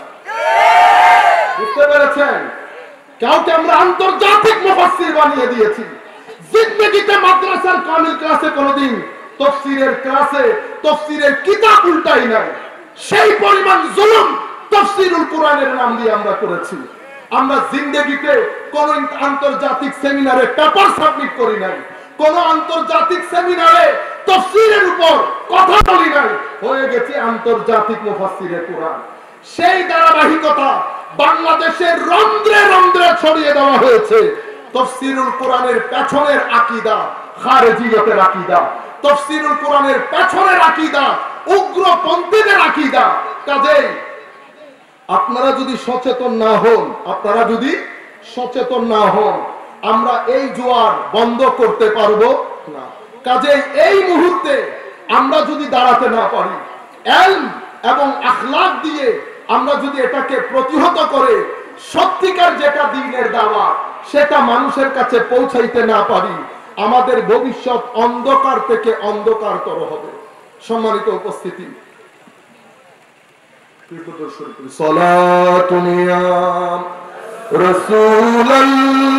বুঝতে পেরেছেন? কাউকে আমরা আন্তর্জাতিক মুফাসসির বানিয়ে দিয়েছি। জিন্দেগিতে মাদ্রাসার কামিল ক্লাসে কোনোদিন তাফসীরের ক্লাসে তাফসীরের কিতাব উল্টাই নাই। সেই পরিমাণ জুলুম তাফসীরুল কুরআনের নাম দিয়ে আমরা করেছি। আমরা জিন্দেগিতে কোন আন্তর্জাতিক সেমিনারে পেপার সাবমিট করি নাই, কোন আন্তর্জাতিক সেমিনারে তাফসীরের উপর কথা বলি নাই, হয়ে গেছে আন্তর্জাতিক মুফাসসিরে কুরআন। সেই ধারাবাহিকতা বাংলাদেশের রন্ধ্রে রন্ধ্রে ছড়িয়ে দেওয়া হয়েছে। তাফসীরুল কোরআনের পেছনের আকীদা খারেজিয়তের আকীদা, তাফসীরুল কোরআনের পেছনের আকীদা উগ্রপন্থীদের আকীদা। কাজেই আপনারা যদি সচেতন না হন, আমরা এই জোয়ার বন্ধ করতে পারবো না। কাজেই এই মুহূর্তে আমরা যদি দাঁড়াতে না পারি, ইলম এবং আখলাক দিয়ে আমরা যদি এটাকে প্রতিহত করে সত্যিকার যেটা দ্বীনের দাওয়াত সেটা মানুষের কাছে পৌঁছাইতে না পারি, আমাদের ভবিষ্যৎ অন্ধকার থেকে অন্ধকারতর হবে। সম্মানিত উপস্থিতি, সালাতুন ইয়া রাসূলুল্লাহ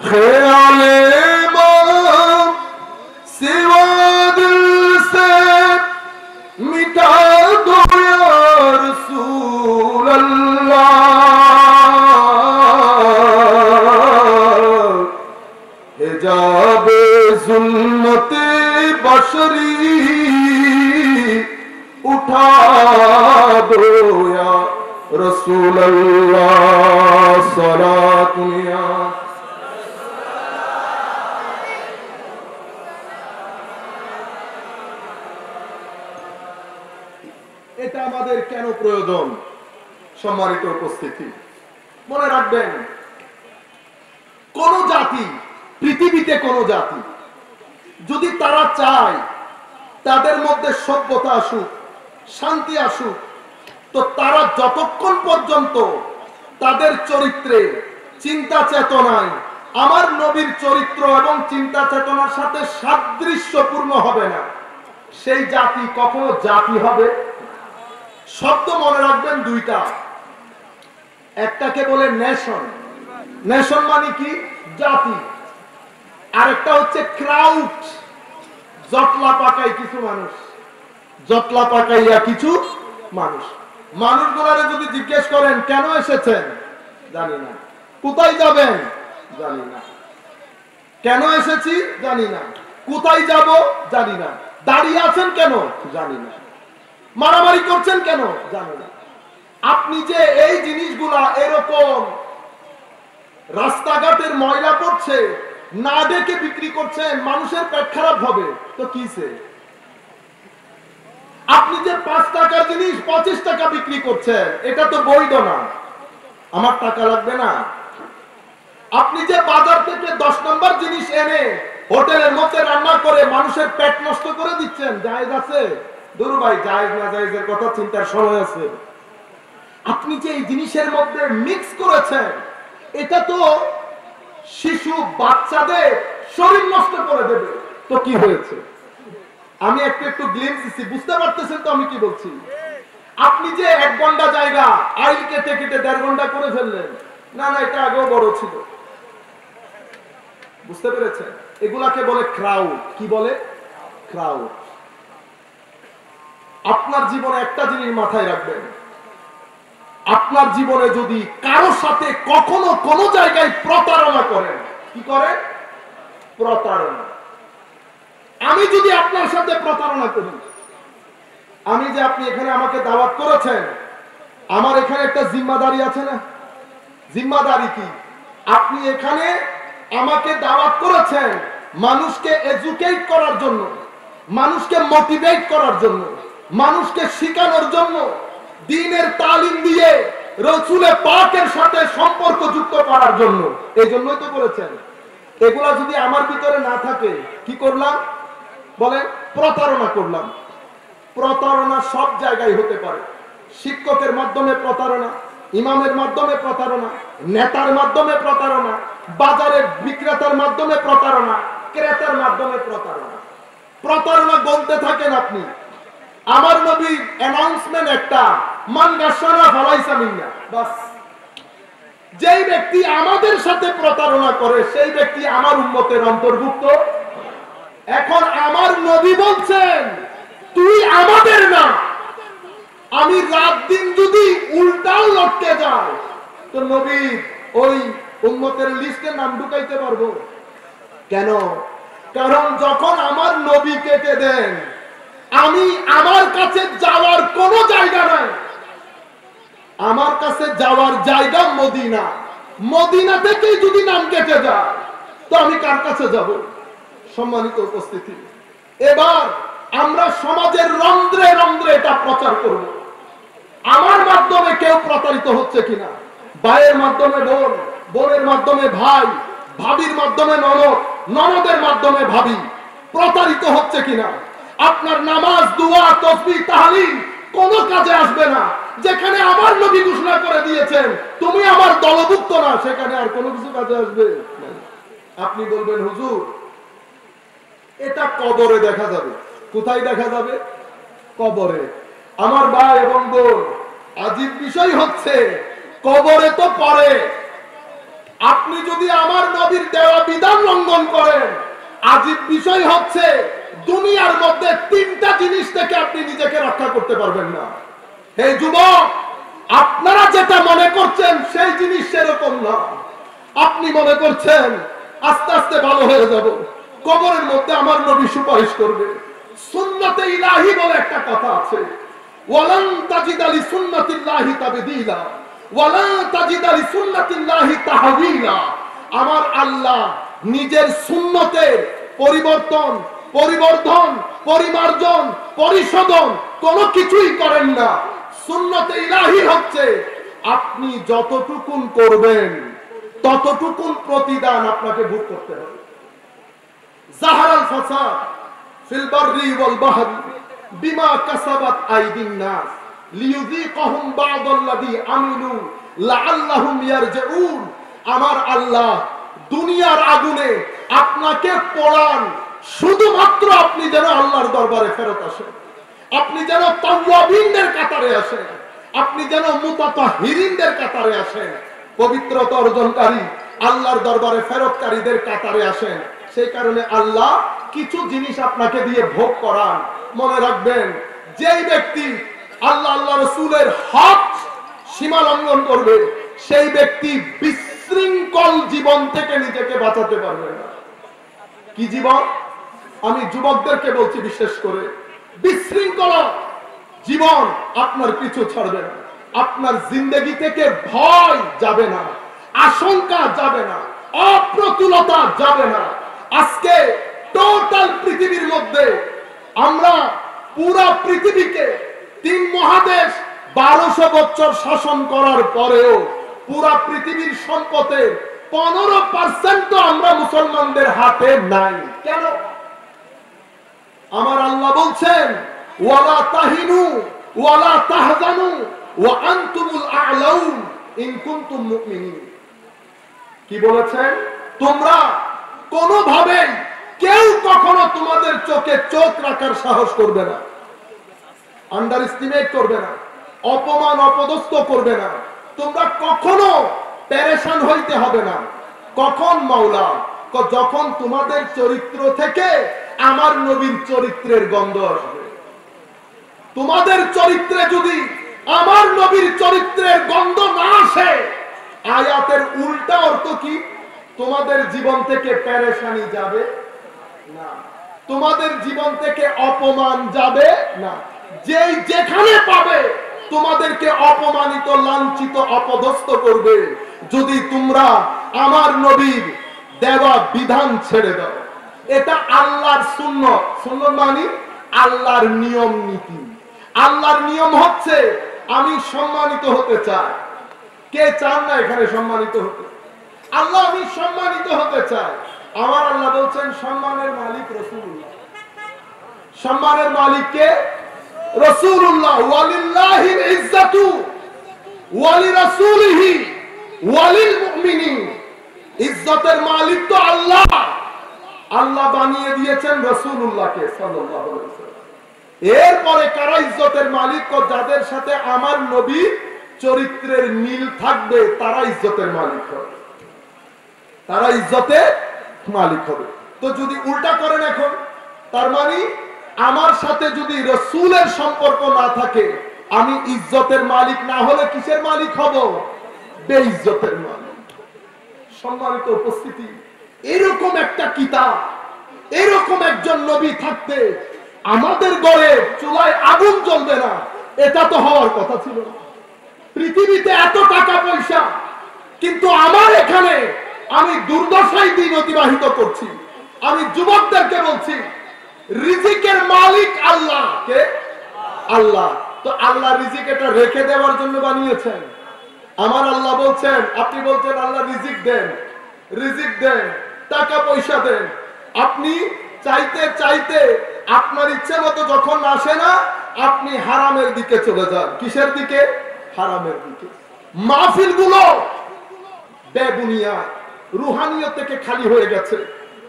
ख्याले सिवा दिल से मिटा दो या रसूल अल्लाह, हिजाबे जुल्मते बशरी उठा दो या रसूल अल्लाह। सलातुन या এটা আমাদের কেন প্রয়োজন? সম্মানিত উপস্থিতি, মনে রাখবেন, কোন জাতি, পৃথিবীতে কোন জাতি যদি তারা চায় তাদের মধ্যে সভ্যতা আসুক, শান্তি আসুক, তো তারা যতক্ষণ পর্যন্ত তাদের চরিত্রে, চিন্তা চেতনায় আমার নবীর চরিত্র এবং চিন্তা চেতনার সাথে সাদৃশ্যপূর্ণ হবে না, সেই জাতি কখনো জাতি হবে। শব্দ মনে রাখবেন দুইটা, একটাকে বলে নেশন, নেশন মানে কি? জাতি। আরেকটা হচ্ছে ক্রাউড, জটলা পাকাই কিছু মানুষ, জটলা পাকাইয়া কিছু মানুষ। মানুষগুলারে যদি জিজ্ঞেস করেন কেন এসেছেন, জানি না। কোথায় যাবেন, জানি না। কেন এসেছি, জানি না। কোথায় যাব, জানি না। দাঁড়িয়ে আছেন কেন, জানি না। মারামারি করছেন কেন, জানি না। আপনি যে এই জিনিসগুলা এরকম রাস্তাঘাটের ময়লা পড়ছে না ডেকে বিক্রি করছেন, মানুষের পেট খারাপ হবে তো কিসে? আপনি যে 5 টাকার জিনিস 25 টাকা বিক্রি করছেন, এটা তো বৈধ না, আমার টাকা লাগবে না। আপনি যে বাজার থেকে 10 নম্বর জিনিস এনে হোটেলের মধ্যে রান্না করে মানুষের পেট নষ্ট করে দিচ্ছেন, জায়েজ আছে? দূর ভাই, জায়েজ না জায়েজের কথা চিন্তার সময় আছে। আপনি যে এই জিনিসের মধ্যে মিক্স করেছেন, এটা তো শিশু বাচ্চাদের শরীর নষ্ট করে দেবে, তো কি হয়েছে? আমি একটু গ্লিমস দিচ্ছি, বুঝতে পারতেছেন তো আমি কি বলছি? আপনি যে 1 ঘন্টা জায়গা আইল কেটে কেটে 1.5 ঘন্টা করে ফেললেন, না না এটা আগেও বড় ছিল, বুঝতে পেরেছেন? এগুলাকে বলে ক্রাউড। কি বলে? ক্রাউড। আপনার জীবনে একটা জিনিস মাথায় রাখবেন, আপনার জীবনে যদি কারো সাথে কখনো কোনো জায়গায় প্রতারণা করেন, কি করেন? প্রতারণা। আমি যদি আপনার সাথে প্রতারণা করি, আমি যে আপনি এখানে আমাকে দাওয়াত করেছেন, আমার এখানে একটা জিম্মাদারি আছে না? জিম্মাদারি কি? আপনি এখানে আমাকে দাওয়াত করেছেন মানুষকে এডুকেট করার জন্য, মানুষকে মোটিভেট করার জন্য, মানুষকে শেখানোর জন্য, দ্বীনের তালিম দিয়ে রাসূলে পাকের সাথে সম্পর্ক যুক্ত করার জন্য। এই জন্যই তো বলেছেন। এগুলা যদি আমার ভিতরে না থাকে, কি করলাম বলেন? প্রতারণা করলাম। প্রতারণা সব জায়গায় হতে পারে। শিক্ষকের মাধ্যমে প্রতারণা, ইমামের মাধ্যমে প্রতারণা, নেতার মাধ্যমে প্রতারণা, বাজারের বিক্রেতার মাধ্যমে প্রতারণা, ক্রেতার মাধ্যমে প্রতারণা। প্রতারণা বলতে থাকেন আপনি। আমার নবীর অ্যানাউন্সমেন্ট একটা, মান গাশারা ফালাইসা মিন্না, বাস। যেই ব্যক্তি আমাদের সাথে প্রতারণা করে সেই ব্যক্তি আমার উম্মতের অন্তর্ভুক্ত। এখন আমার নবী বলছেন তুই আমাদের না। আমি রাত দিন যদি উল্টাও লটকে যায় তো নবীর ওই উম্মতের লিস্টে নাম ঢুকাইতে পারবো কেন? কারণ যখন আমার নবী কেটে দেন, আমি আমার কাছে যাওয়ার কোনো জায়গা নাই। আমার কাছে যাওয়ার জায়গা মদিনা। মদিনা থেকেই যদি নাম কেটে যায় তো আমি কার কাছে যাব? সম্মানিত উপস্থিতি, এবার আমরা সমাজের রন্ধ্রে রন্ধ্রে এটা প্রচার করব। আমার মাধ্যমে কেউ প্রতারিত হচ্ছে কিনা, ভাইয়ের মাধ্যমে বোন, বোনের মাধ্যমে ভাই, ভাবির মাধ্যমে ননদ, ননদের মাধ্যমে ভাবি প্রতারিত হচ্ছে কিনা। আপনার নামাজ, দোয়া, তাসবিহ, তাহলিল কোনো কাজে আসবে না যেখানে আমার নবী ঘোষণা করে দিয়েছেন তুমি আমার দলভুক্ত না, সেখানে আর কোনো কিছু কাজে আসবে না। আপনি বলবেন হুজুর এটা কবরে দেখা যাবে। কোথায় দেখা যাবে? কবরে। আমার ভাই এবং বোন, আজীব বিষয় হচ্ছে কবরে তো পরে আপনি যদি আমার নবীর দেওয়া বিধান লঙ্ঘন করেন, আজীব বিষয় হচ্ছে দুনিয়ার মধ্যে তিনটা জিনিস থেকে আপনি নিজেকে রক্ষা করতে পারবেন না। হে যুবক, আপনারা যেটা মনে করছেন সেই জিনিস সেরকম না। আপনি মনে করছেন আস্তে আস্তে ভালো হয়ে যাব, কবরের মধ্যে আমার নবী সুপারিশ করবে। সুন্নতে ইলাহি বলে একটা কথা আছে, ওয়ালান তাজিদা লিসুন্নাতিল্লাহি তাবদীলা ওয়ালা তাজিদা লিসুন্নাতিল্লাহি তাহওয়িলা। আমার আল্লাহ নিজের সুন্নতের পরিবর্তন, পরিবর্ধন, পরিমার্জন, পরিশোধন কোনো কিছুই করেন না। সুন্নতে ইলাহি হচ্ছে আপনি যতটুকুন করবেন ততটুকুন প্রতিদান আপনাকে ভোগ করতে হবে। জাহারাল ফাসাদ ফিল বাররি ওয়াল বাহরি বিমা কাসাবাত আইদিন নাস লিইযিকাহুম বা'দাল্লাযী আমিলু লাআল্লাহুম ইয়ারজিউন। আমার আল্লাহ দুনিয়ার আগুনে আপনাকে পোড়ান শুধুমাত্র আপনি যেন আল্লাহর দরবারে ফেরত আসেন, আপনি যেন তাওয়াবিনদের কাতারে আসেন, আপনি যেন মুতাতাহহিরিনদের কাতারে আসেন, পবিত্রতা অর্জনকারী আল্লাহর দরবারে ফেরতকারীদের কাতারে আসেন। সেই কারণে আল্লাহ কিছু জিনিস আপনাকে দিয়ে ভোগ করান। মনে রাখবেন, যেই ব্যক্তি আল্লাহ আল্লাহ রাসূলের হক সীমা লঙ্ঘন করবে সেই ব্যক্তি বিশৃঙ্খল জীবন থেকে নিজেকে বাঁচাতে পারবে না। কি জীবন? আমি যুবকদেরকে বলছি, বিশেষ করে বিশৃঙ্খল জীবন আপনার পিছু ছাড়বে না। আপনার জিন্দেগি থেকে ভয় যাবে না, আশঙ্কা যাবে না, অপ্রতুলতা যাবে না। আজকে টোটাল পৃথিবীর মধ্যে আমরা পুরা পৃথিবীকে 3 মহাদেশ 1200 বছর শাসন করার পরেও পুরা পৃথিবীর সম্পদের 15% আমরা মুসলমানদের হাতে নাই। কেন? আমার আল্লাহ বলছেন ওয়ালা তাহিনু ওয়ালা তাহজানু ওয়া আনতুমুল আ'লাউন ইন কুনতুম মুমিনিন। কি বলেছেন? তোমরা কোনোভাবে কেউ কখনো তোমাদের চোখে চোখ রাখার সাহস করবে না, আন্ডার এস্টিমেট করবে না, অপমান অপদস্থ করবে না। তোমরা কখনো পেরেশান হইতে হবে না। কখন মাওলা? যখন তোমাদের চরিত্র থেকে আমার নবীর চরিত্রের গন্ধ আসবে। তোমাদের চরিত্রে যদি আমার নবীর চরিত্রের গন্ধ না আসে, আয়াতের উল্টা অর্থ কি? তোমাদের জীবন থেকে পেরেশানি যাবে না, তোমাদের জীবন থেকে অপমান যাবে না। যেই যেখানে পাবে তোমাদেরকে অপমানিত, লাঞ্ছিত, অপদস্থ করবে যদি তোমরা আমার নবীর দেওয়া বিধান ছেড়ে দাও। এটা আল্লাহর সুন্নাত। সুন্নাত মানে আল্লাহর নিয়ম নীতি। আল্লাহর নিয়ম হচ্ছে আমি সম্মানিত হতে চাই। কে চান না এখানে সম্মানিত হতে? আল্লাহ আমি সম্মানিত হতে চাই। আমার আল্লাহ বলছেন সম্মানের মালিক রাসূলুল্লাহ। সম্মানের মালিক কে? রাসূলুল্লাহ। ওয়ালিল্লাহিল ইজ্জাতু ওয়ালিরাসূলিহি ওয়ালিল মুমিনিন। ইজ্জতের মালিক তো আল্লাহ। আল্লাহ বানিয়ে দিয়েছেন রাসূলুল্লাহকে সাল্লাল্লাহু আলাইহি ওয়াসাল্লাম। এরপরে কারা ইজ্জতের মালিক? যাদের সাথে আমার নবী চরিত্রের মিল থাকবে তারা ইজ্জতের মালিক হবে, তারা ইজ্জতের মালিক হবে। তো যদি উল্টা করেন এখন, তার মানে আমার সাথে যদি রাসূলের সম্পর্ক না থাকে, আমি ইজ্জতের মালিক না হলে কিসের মালিক হব? বেইজ্জতের মালিক। সম্মানিত উপস্থিতি, এরকম একটা কিতাব, এরকম একজন নবী থাকতে আমাদের ঘরে চুলায় আগুন জ্বলবে না, এটা তো হওয়ার কথা ছিল না। পৃথিবীতে এত টাকা পয়সা, কিন্তু আমার এখানে আমি দুর্দশায় দিন অতিবাহিত করছি। আমি যুবকদেরকে বলছি, রিজিকের মালিক আল্লাহ। কে? আল্লাহ। তো আল্লাহ রিজিক এটা রেখে দেওয়ার জন্য বানিয়েছেন। আমার আল্লাহ বলছেন, আপনি বলছেন আল্লাহ রিজিক দেন, রিজিক দেন, টাকা পয়সা দেন। আপনি চাইতে চাইতে আপনার ইচ্ছে মতো যখন আসে না, আপনি হারামের দিকে চলে যান। কিসের দিকে? হারামের দিকে। মাহফিলগুলো বেবুনিয়াদ, রুহানিয়ত থেকে খালি হয়ে গেছে।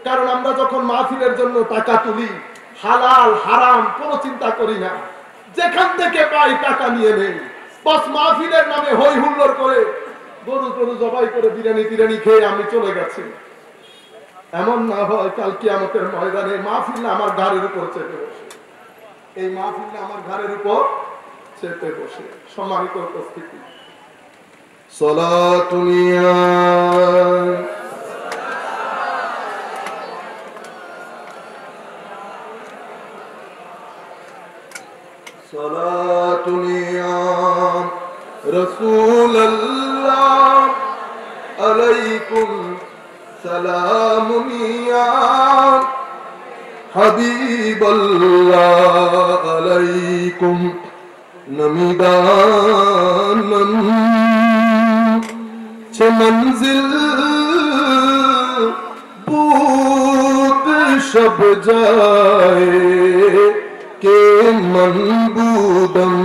কারণ আমরা যখন মাহফিলের জন্য টাকা তুলি, হালাল হারাম কোনো চিন্তা করি না, যেখান থেকে পাই টাকা নিয়ে নেই। বাস মাহফিলের নামে হই হুল্লোড় করে গরু টরু জবাই করে বিরিয়ানি টিরানি খেয়ে আমি চলে গেছি। এমন না হয় কাল কিয়ামতের ময়দানে মাহফিল আমার ঘাড়ের উপর চেপে বসে, এই মাহফিল আমার ঘাড়ের উপর চেপে বসে। সম্মানিত উপস্থিতি, সালাতুনিয়া সালাতুনিয়া রাসূলুল্লাহ আলাইকুম সালামুনিয়া হাবিবাল্লাহ আলাইকুম নমিদানম ছে মঞ্জিল বুত সব যায় কে মনবুদম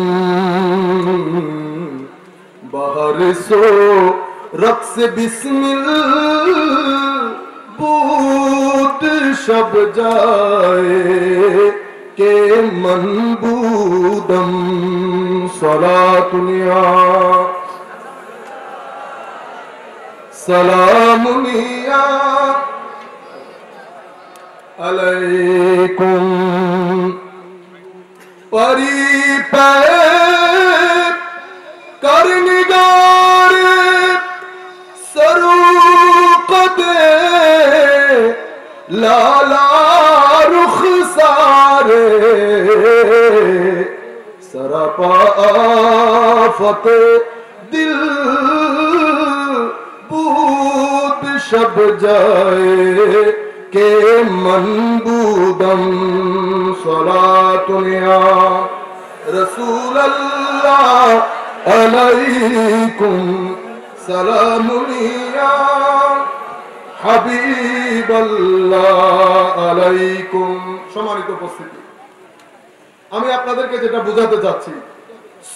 বাহর সো রক্স বিসমিল বুত সব যায় কে মনবুদম সালাতুনিয়া সালামুনিয়া আলাইকুম পরি পে করনিগার সরুকতে লালা রুখসারে সরাপা আফত দিল বুত সব যায় কে মনবুদম সালাতুনিয়া রাসূলুল্লাহ আলাইকুম সালামুনিয়া হাবিবাল্লাহ আলাইকুম। সম্মানিত উপস্থিতি, আমি আপনাদেরকে যেটা বোঝাতে চাচ্ছি,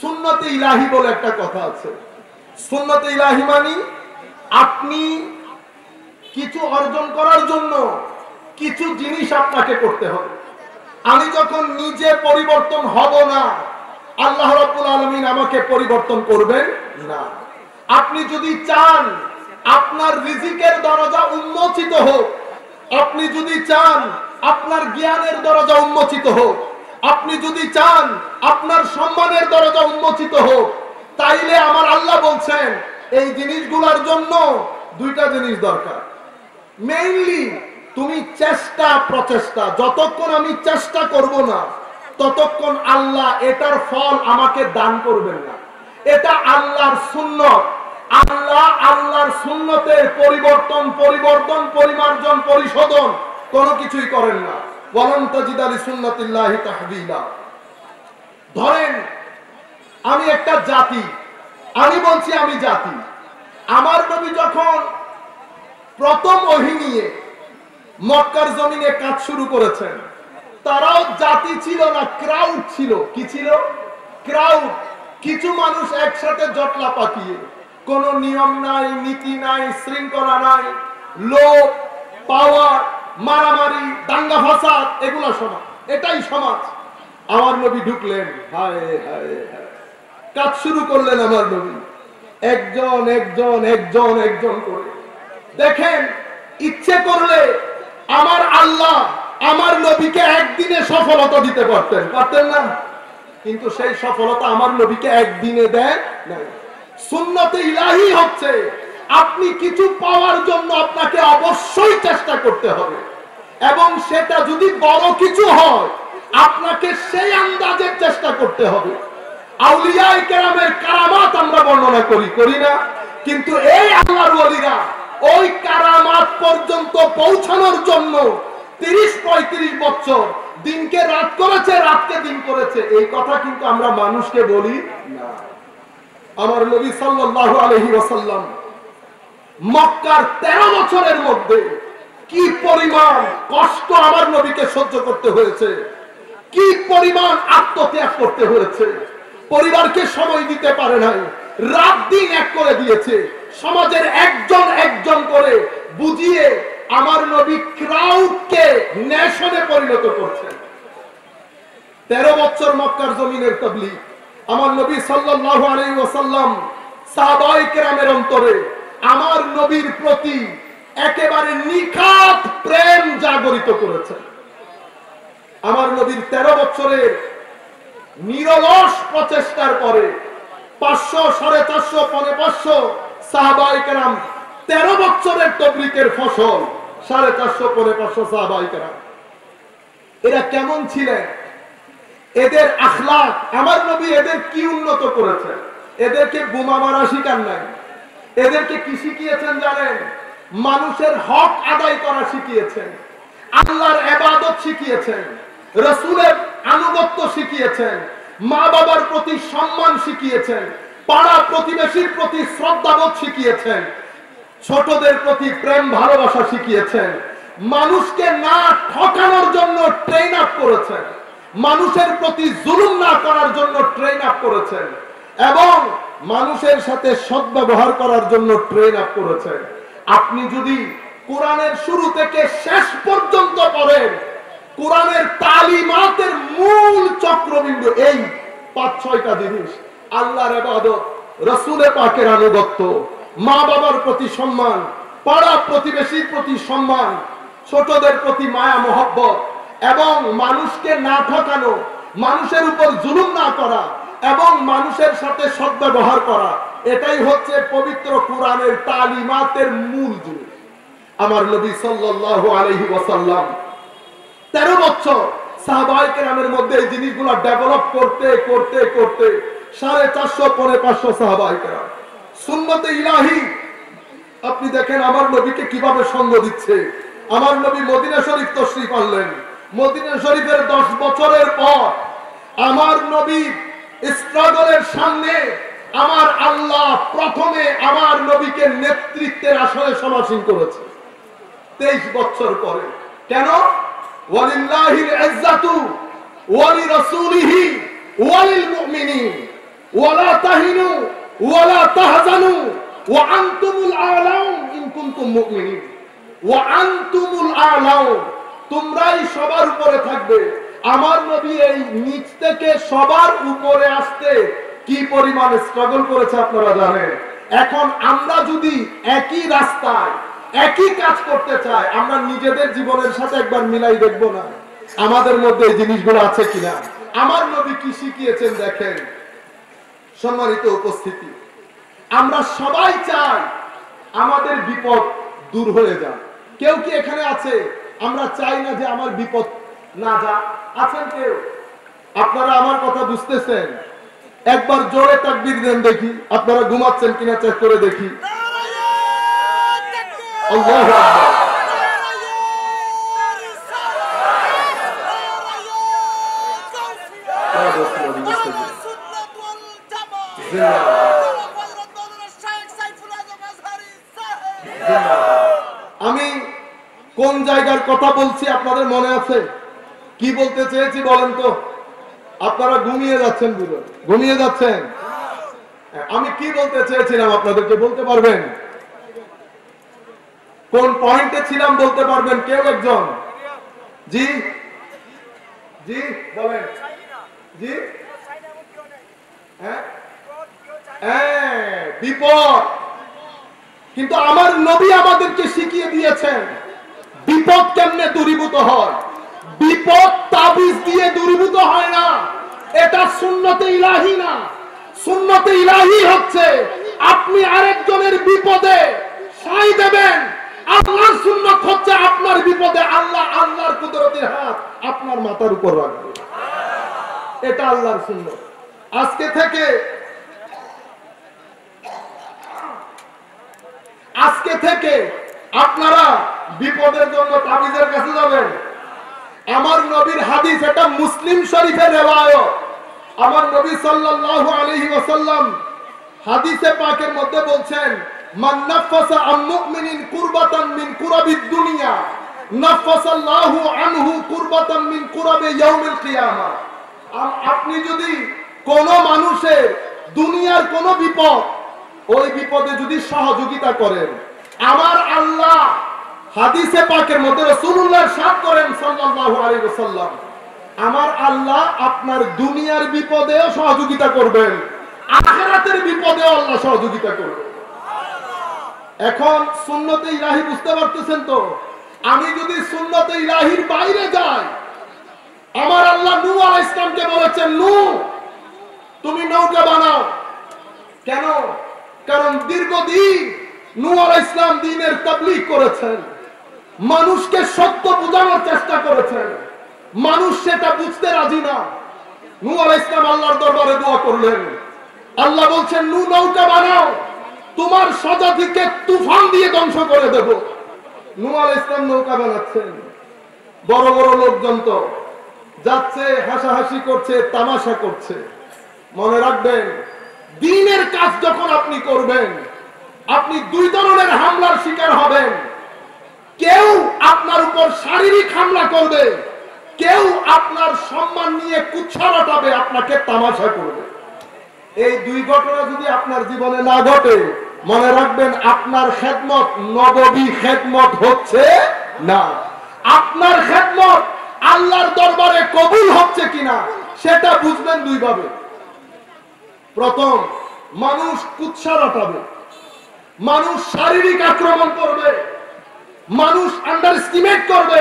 সুন্নতে ইলাহি বলে একটা কথা আছে। সুন্নতে ইলাহি মানে আপনি কিছু অর্জন করার জন্য কিছু জিনিস আপনাকে করতে হবে। আমি যখন নিজে পরিবর্তন হব না, আল্লাহ রাব্বুল আলামিন আমাকে পরিবর্তন করবেন না। আপনি যদি চান আপনার রিজিকের দরজা উন্মোচিত হোক, আপনি যদি চান আপনার জ্ঞানের দরজা উন্মোচিত হোক, আপনি যদি চান আপনার সম্মানের দরজা উন্মোচিত হোক, তাইলে আমার আল্লাহ বলছেন এই জিনিসগুলোর জন্য দুইটা জিনিস দরকার। মেইনলি তুমি চেষ্টা প্রচেষ্টা, যতক্ষণ আমি চেষ্টা করব না ততক্ষণ আল্লাহ এটার ফল আমাকে দান করবেন না। এটা আল্লাহর সুন্নত। আল্লাহ আল্লাহর সুন্নতের পরিবর্তন, পরিমার্জন, পরিশোধন কোনো কিছুই করেন না। ওয়ালান তাজিদা লিসুন্নাতিল্লাহি তাহবিলা। ধরেন আমি একটা জাতি, আমি বলছি আমি জাতি। আমার নবী যখন প্রথম ওহী নিয়ে মক্কার জমিনে কাজ শুরু করেছেন, তারাও জাতি ছিল না, ক্রাউড ছিল। কি ছিল? ক্রাউড। কিছু মানুষ একসাথে জটলা পাকিয়ে, কোন নিয়ম নাই, নীতি নাই, শৃঙ্খলা নাই, লোভ, পাওয়ার, মারামারি, দাঙ্গা ফাসাদ, এগুলা সমাজ। এটাই সমাজ। আমার নবী ঢুকলেন, হায় হায় হায়, কাজ শুরু করলেন আমার নবী। একজন একজন একজন একজন করে। দেখেন, ইচ্ছে করলে আমার আল্লাহ আমার নবীকে একদিনে সফলতা দিতে পারতেন, পারতেন না? কিন্তু সেই সফলতা আমার নবীকে একদিনে দেয় নাই। সুন্নতে ইলাহি হচ্ছে আপনি কিছু পাওয়ার জন্য আপনাকে অবশ্যই চেষ্টা করতে হবে, এবং সেটা যদি বড় কিছু হয় আপনাকে সেই আন্দাজে চেষ্টা করতে হবে। আউলিয়ায়ে কেরামের কারামাত আমরা বর্ণনা করি না? কিন্তু এই আল্লাহর ওলিরা ওই কারামাত পর্যন্ত পৌঁছানোর জন্য 30-35 বছর দিনকে রাত করেছে, রাতকে দিন করেছে। এই কথা কিন্তু আমরা মানুষকে বলি না। আমার নবী সাল্লাল্লাহু আলাইহি ওয়াসাল্লাম মক্কার 13 বছরের মধ্যে কি পরিমাণ কষ্ট আমার নবীকে সহ্য করতে হয়েছে, কি পরিমাণ আত্মত্যাগ করতে হয়েছে। পরিবারকে সময় দিতে পারে নাই, রাত দিন এক করে দিয়েছে। সমাজের একজন একজন করে বুঝিয়ে আমার নবী ক্রাউডকে নেশনে পরিণত করছেন। 13 বছর মক্কার জমিনের তাবলীগ। আমার নবী সাল্লাল্লাহু আলাইহি ওয়াসাল্লাম সাহাবায়ে কেরামের অন্তরে আমার নবীর প্রতি একেবারে নিখাত প্রেম জাগরিত করেছেন। আমার নবীর 13 বছরের নিরলস প্রচেষ্টার পরে 500, 450, 500 সাহাবায়ে কেরাম, 13 বছরের তাবলীগের ফসল 450, 500 সাহাবায়ে কেরাম। এরা কেমন ছিলেন? এদের আখলাক, আমার নবী এদের কি উন্নত করেছেন? এদেরকে বোমা মারা শিখান নাই। এদেরকে কি শিখিয়েছেন জানেন? মানুষের হক আদায় করা শিখিয়েছেন, আল্লাহর ইবাদত শিখিয়েছেন, রাসূলের আনুগত্য শিখিয়েছেন, মা বাবার প্রতি সম্মান শিখিয়েছেন, পাড়া প্রতিবেশীর প্রতি শ্রদ্ধাবোধ শিখিয়েছেন, ছোটদের প্রতি প্রেম ভালোবাসা শিখিয়েছেন, মানুষকে না ঠকানোর জন্য ট্রেন আপ করেছেন, মানুষের প্রতি জুলুম না করার জন্য ট্রেন আপ করেছেন, এবং মানুষের সাথে সদ্ব্যবহার করার জন্য ট্রেন আপ করেছেন। আপনি যদি কোরআনের শুরু থেকে শেষ পর্যন্ত পড়েন, কোরআনের তালিমাতের মূল চক্রবিন্দু এই 5-6টা জিনিস: আল্লাহর ইবাদত, রাসূলের পাকের আনুগত্য, মা বাবার প্রতি সম্মান, পাড়া প্রতিবেশীর প্রতি সম্মান, ছোটদের প্রতি মায়া মহব্বত, এবং মানুষকে না ঠকানো, মানুষের উপর জুলুম না করা, এবং মানুষের সাথে সদ্ব্যবহার করা। এটাই হচ্ছে পবিত্র কোরআনের তালিমাতের মূল জিনিস। আমার নবী সাল্লাল্লাহু আলাইহি ওয়াসাল্লাম 13 বছর সাহাবায়ে কেরামের মধ্যে এই জিনিসগুলো ডেভেলপ করতে করতে করতে 450, 500 সাহাবায়ে কেরাম। সুন্নতে ইলাহি আপনি দেখেন আমার নবীকে কিভাবে সঙ্গ দিচ্ছে। আমার নবী মদিনা শরীফ তশরিফ আনলেন। মদিনা শরীফের 10 বছরের পর আমার নবী স্ট্রাগলের সামনে আমার আল্লাহ প্রথমে আমার নবীকে নেতৃত্বের আসনে সমাসীন করেছে 23 বছর পরে। কেন? ওয়ালিল্লাহিল ইজ্জাতু ওয়ালিরাসূলিহি ওয়ালিল মুমিনিন ওয়ালা তাহিনু ওয়ালা তাহজানু ওয়া আনতুমুল আ'লাউন ইন কুনতুম মুমিনিন। ওয়া আনতুমুল আ'লাউন, তোমরাই সবার উপরে থাকবে। আমার নবী এই নিচ থেকে সবার উপরে আসতে কি পরিমাণ স্ট্রাগল করেছে আপনারা জানেন। এখন আমরা যদি একই রাস্তায় একই কাজ করতে চাই, আমরা নিজেদের জীবনের সাথে একবার মিলাই দেখবো না আমাদের মধ্যে এই জিনিসগুলো আছে কিনা। আমার নবী কি শিখিয়েছেন দেখেন। সম্মানিত উপস্থিতি, আমরা সবাই চাই আমাদের বিপদ দূর হয়ে যাক। কেউ কি এখানে আছে আমরা চাই না যে আমার বিপদ না যাক? আছেন কেউ? আপনারা আমার কথা বুঝতেছেন? একবার জোরে তাকবীর দেন দেখি। আপনারা ঘুমাচ্ছেন কিনা চেক করে দেখি। আল্লাহু আকবার। আমি কোন জায়গার কথা বলছি আপনাদের মনে আছে? কি বলতে চেয়েছি বলেন তো? আপনারা ঘুমিয়ে যাচ্ছেন, ঘুমিয়ে যাচ্ছেন। আমি কি বলতে চেয়েছিলাম আপনাদেরকে বলতে পারবেন? কোন পয়েন্টে ছিলাম বলতে পারবেন কেউ একজন? জি জি বলেন। জি বিপদ। কিন্তু আমার নবী আমাদেরকে শিখিয়ে দিয়েছেন বিপদ কেমনে দূরীভূত হয়। বিপদ তাবিজ দিয়ে দূরীভূত হয় না, এটা সুন্নতে ইলাহি না। সুন্নতে ইলাহি হচ্ছে আপনি আরেকজনের বিপদে সায় দেবেন। আল্লাহর সুন্নত হচ্ছে আপনার বিপদে আল্লাহ আল্লাহর কুদরতের হাত আপনার মাথার উপর রাখবে, এটা আল্লাহর সুন্নত। আজকে থেকে আপনারা বিপদের জন্য তাবিজের কাছে যাবেন। আমার নবীর হাদিস, এটা মুসলিম শরীফের রিওয়ায়াত। আমার নবী সাল্লাল্লাহু আলাইহি ওয়াসাল্লাম হাদিসে পাকের মধ্যে বলছেন, মান নাফাসা আন মুমিনিন কুরবাতান মিন কুরাবিদ দুনিয়া নাফাসাল্লাহু আনহু কুরবাতান মিন কুরাবি ইয়াউমিল কিয়ামা। আপনি যদি কোন মানুষের দুনিয়ার কোন বিপদ, ওই বিপদে যদি সহযোগিতা করেন, আমার আল্লাহ হাদিসে পাকের মধ্যে রাসূলুল্লাহ ইরশাদ করেন সাল্লাল্লাহু আলাইহি ওয়াসাল্লাম, আমার আল্লাহ আপনার দুনিয়ার বিপদেও সহযোগিতা করবেন, আখিরাতের বিপদেও আল্লাহ সহযোগিতা করবেন। এখন সুন্নতে ইলাহি বুঝতে পারতেছেন তো? আমি যদি সুন্নতে ইলাহির বাইরে যাই, আমার আল্লাহ নূহ আলাইহিস সালামকে বলেছেন, নূহ তুমি নৌকা বানাও। কেন? কারণ দীর্ঘদিন নূহ আলাইহিস সালাম দ্বীনের তাবলীগ করেছেন, মানুষকে সত্য বোঝানোর চেষ্টা করেছেন, মানুষ সেটা বুঝতে রাজি না। নূহ আলাইহিস সালাম আল্লাহর দরবারে দোয়া করলেন, আল্লাহ বলছেন নূহ নৌকা বানাও, তোমার স্বজাতিকে তুফান দিয়ে ধ্বংস করে দেব। নূহ আলাইহিস সালাম নৌকা বানাচ্ছেন, বড় বড় লোকজন তো যাচ্ছে, হাসাহাসি করছে, তামাশা করছে। মনে রাখবেন, দ্বীনের কাজ যখন আপনি করবেন, আপনি দুই ধরনের হামলার শিকার হবেন। কেউ আপনার উপর শারীরিক হামলা করবে, কেউ আপনার সম্মান নিয়ে কুৎসা রটাবে, আপনাকে তামাশা করবে। এই দুই ঘটনা যদি আপনার জীবনে না ঘটে, মনে রাখবেন আপনার খেদমত নববী খেদমত হচ্ছে না। আপনার খেদমত আল্লাহর দরবারে কবুল হচ্ছে কিনা সেটা বুঝবেন দুই ভাবে। প্রথম, মানুষ কুৎসা রটাবে, মানুষ শারীরিক আক্রমণ করবে, মানুষ আন্ডার এস্টিমেট করবে।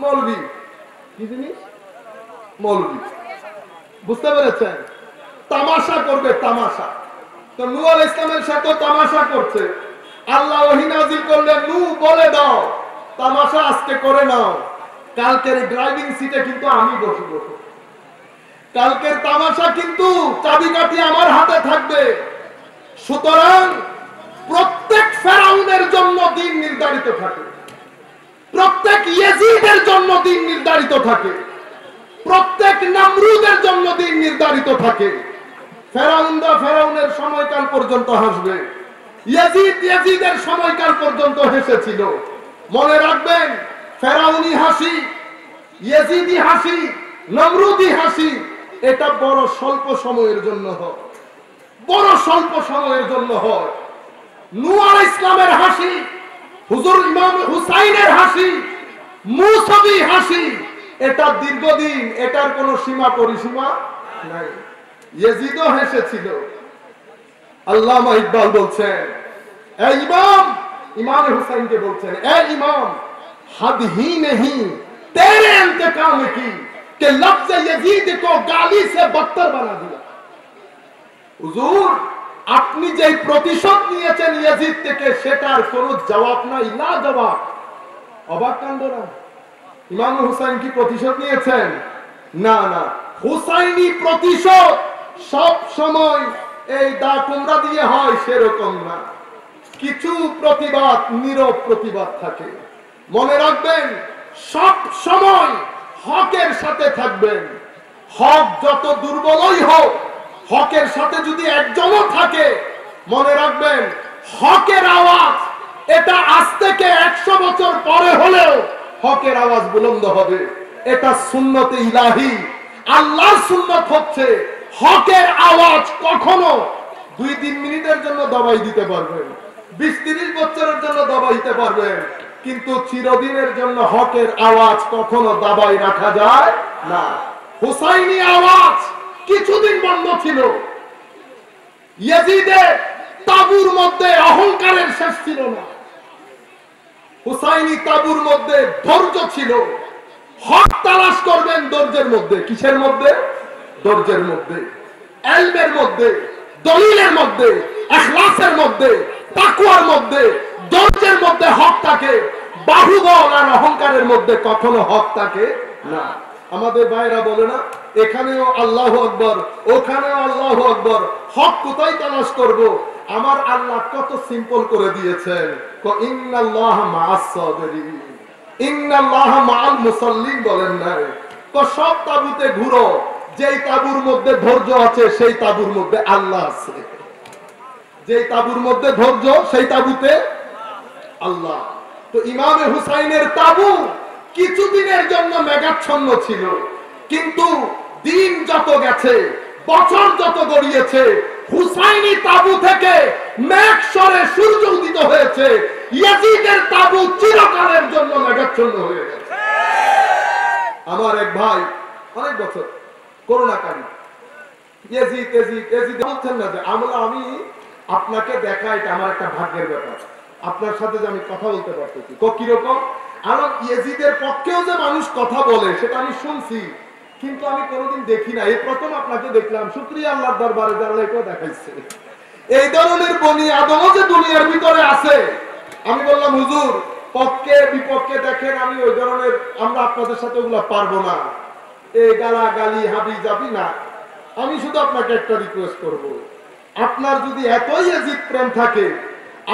মৌলবী কি জিনিস? মৌলবী, বুঝতে পেরেছেন? তামাশা করবে, তামাশা। তো নূহ আলাইহিস সালামের সাথে তামাশা করছে। আল্লাহ ওহী নাযিল করলেন, নূহ বলে দাও তামাশা আজকে করে নাও, কালকের ড্রাইভিং সিটে কিন্তু আমি বসবো, কালকের তামাশা কিন্তু চাবিকাঠি আমার হাতে থাকবে। সুতরাং প্রত্যেক ফেরাউনের জন্য দিন নির্ধারিত থাকে, প্রত্যেক ইয়াজিদের জন্য দিন নির্ধারিত থাকে, প্রত্যেক নমরুদের জন্য দিন নির্ধারিত থাকে। ফেরাউনরা ফেরাউনের সময়কাল পর্যন্ত হাসবে, ইয়াজিদ ইয়াজিদের সময়কাল পর্যন্ত হেসেছিল। মনে রাখবেন, ফেরাউনি হাসি, ইয়াজিদি হাসি, নমরুদি হাসি, এটা বড় স্বল্প সময়ের জন্য হয়, বড় স্বল্প সময়ের জন্য হয়। নূহ আলাইহিস সালামের হাসি, হুজুর ইমাম হুসাইনের হাসি, মুসাবি হাসি, এটা দীর্ঘদিন, এটার কোনো সীমা পরিসীমা নাই। ইয়াজিদও হেসেছিল। আল্লামা ইকবাল বলছেন, এই ইমাম, ইমাম হুসাইনকে বলছেন, এই ইমাম, हद ही नहीं तेरे इंतकाम की कि लफ्ज यजीद को गाली से बदतर बना दिया। হুজুর, আপনি যে প্রতিশোধ নিয়েছেন ইয়াজিদ থেকে, সেটার কোনো জবাব নাই, না জবাব। অবাক কাণ্ড না? ইমাম হুসাইন কি প্রতিশোধ নিয়েছেন? না না, হুসাইনি প্রতিশোধ সব সময় এই দা কুমড়া দিয়ে হয় সেরকম না, কিছু প্রতিবাদ, নীরব প্রতিবাদ থাকে। মনে রাখবেন, সব সময় হকের সাথে থাকবেন। হক যত দুর্বলই হোক, হকের সাথে যদি একজনও থাকে, মনে রাখবেন হকের আওয়াজ এটা আজ থেকে 100 বছর পরে হলেও হকের আওয়াজ বুলন্দ হবে। এটা সুন্নতে ইলাহি। আল্লাহর সুন্নত হচ্ছে হকের আওয়াজ কখনো 2-3 মিনিটের জন্য দবাই দিতে পারবেন, 20-30 বছরের জন্য দবাই দিতে পারবেন, কিন্তু চিরদিনের জন্য হকের আওয়াজ কখনো দাবাই রাখা যায় না। হুসাইনি আওয়াজ কিছুদিন বন্ধ ছিল। ইয়াজিদের তাবুর মধ্যে অহংকারের শেষ ছিল না, হুসাইনি তাবুর মধ্যে ধৈর্য ছিল, হক তালাশ করবেন ধৈর্যের মধ্যে। কিসের মধ্যে? ধৈর্যের মধ্যে, ইলমের মধ্যে, দলিলের মধ্যে, ইখলাসের মধ্যে, তাকওয়ার মধ্যে, ধৈর্যের মধ্যে হক থাকে। বাহুবল আর অহংকারের মধ্যে কখনো হক থাকে না। আমাদের ভাইরা বলে না, এখানেও আল্লাহু আকবার, ওখানেও আল্লাহু আকবার, হক কোথায় তালাশ করব? আমার আল্লাহ কত সিম্পল করে দিয়েছেন, ইন্নাল্লাহা মাআস সাবিরিন, ইন্নাল্লাহা মাআল মুসাল্লিন বলেন না। তো সব তাবুতে ঘুরো, যেই তাবুর মধ্যে ধৈর্য আছে সেই তাবুর মধ্যে আল্লাহ আছে। যেই তাবুর মধ্যে ধৈর্য সেই তাবুতে আল্লাহ। তো ইমামে হুসাইনের তাবু কিছুদিনের জন্য মেঘাচ্ছন্ন ছিল, কিন্তু দিন যত গেছে, বছর যত গড়িয়েছে, হুসাইনি তাবু থেকে মেঘ সরে সূর্য উদিত হয়েছে। ইয়াজিদের তাবু চিরকালের জন্য মেঘাচ্ছন্ন হয়ে গেছে। আমার এক ভাই অনেক বছর করোনাকালীন ইয়াজিদ ইয়াজিদ ইয়াজিদ বলছেন না যে আমি আপনাকে দেখা, এটা আমার একটা ভাগ্যের ব্যাপার, আপনার সাথে যে আমি কথা বলতে পারতেছি। কিরকম? আমার ইয়াজিদের পক্ষেও যে মানুষ কথা বলে সেটা আমি শুনছি, কিন্তু আমি কোনোদিন দেখি না। এই প্রথম আপনাকে দেখলাম, শুকরিয়া আল্লাহর দরবারে যে আল্লাহ এটাও দেখাইছে। এই ধরনের বনি আদমও যে দুনিয়ার ভিতরে আছে। আমি বললাম, হুজুর পক্ষে বিপক্ষে দেখেন, আমি ওই ধরনের, আমরা আপনাদের সাথে ওগুলা পারবো না, এই গালা গালি হাবি যাবি না। আমি শুধু আপনাকে একটা রিকোয়েস্ট করব, আপনার যদি এতই ইয়াজিদ প্রেম থাকে,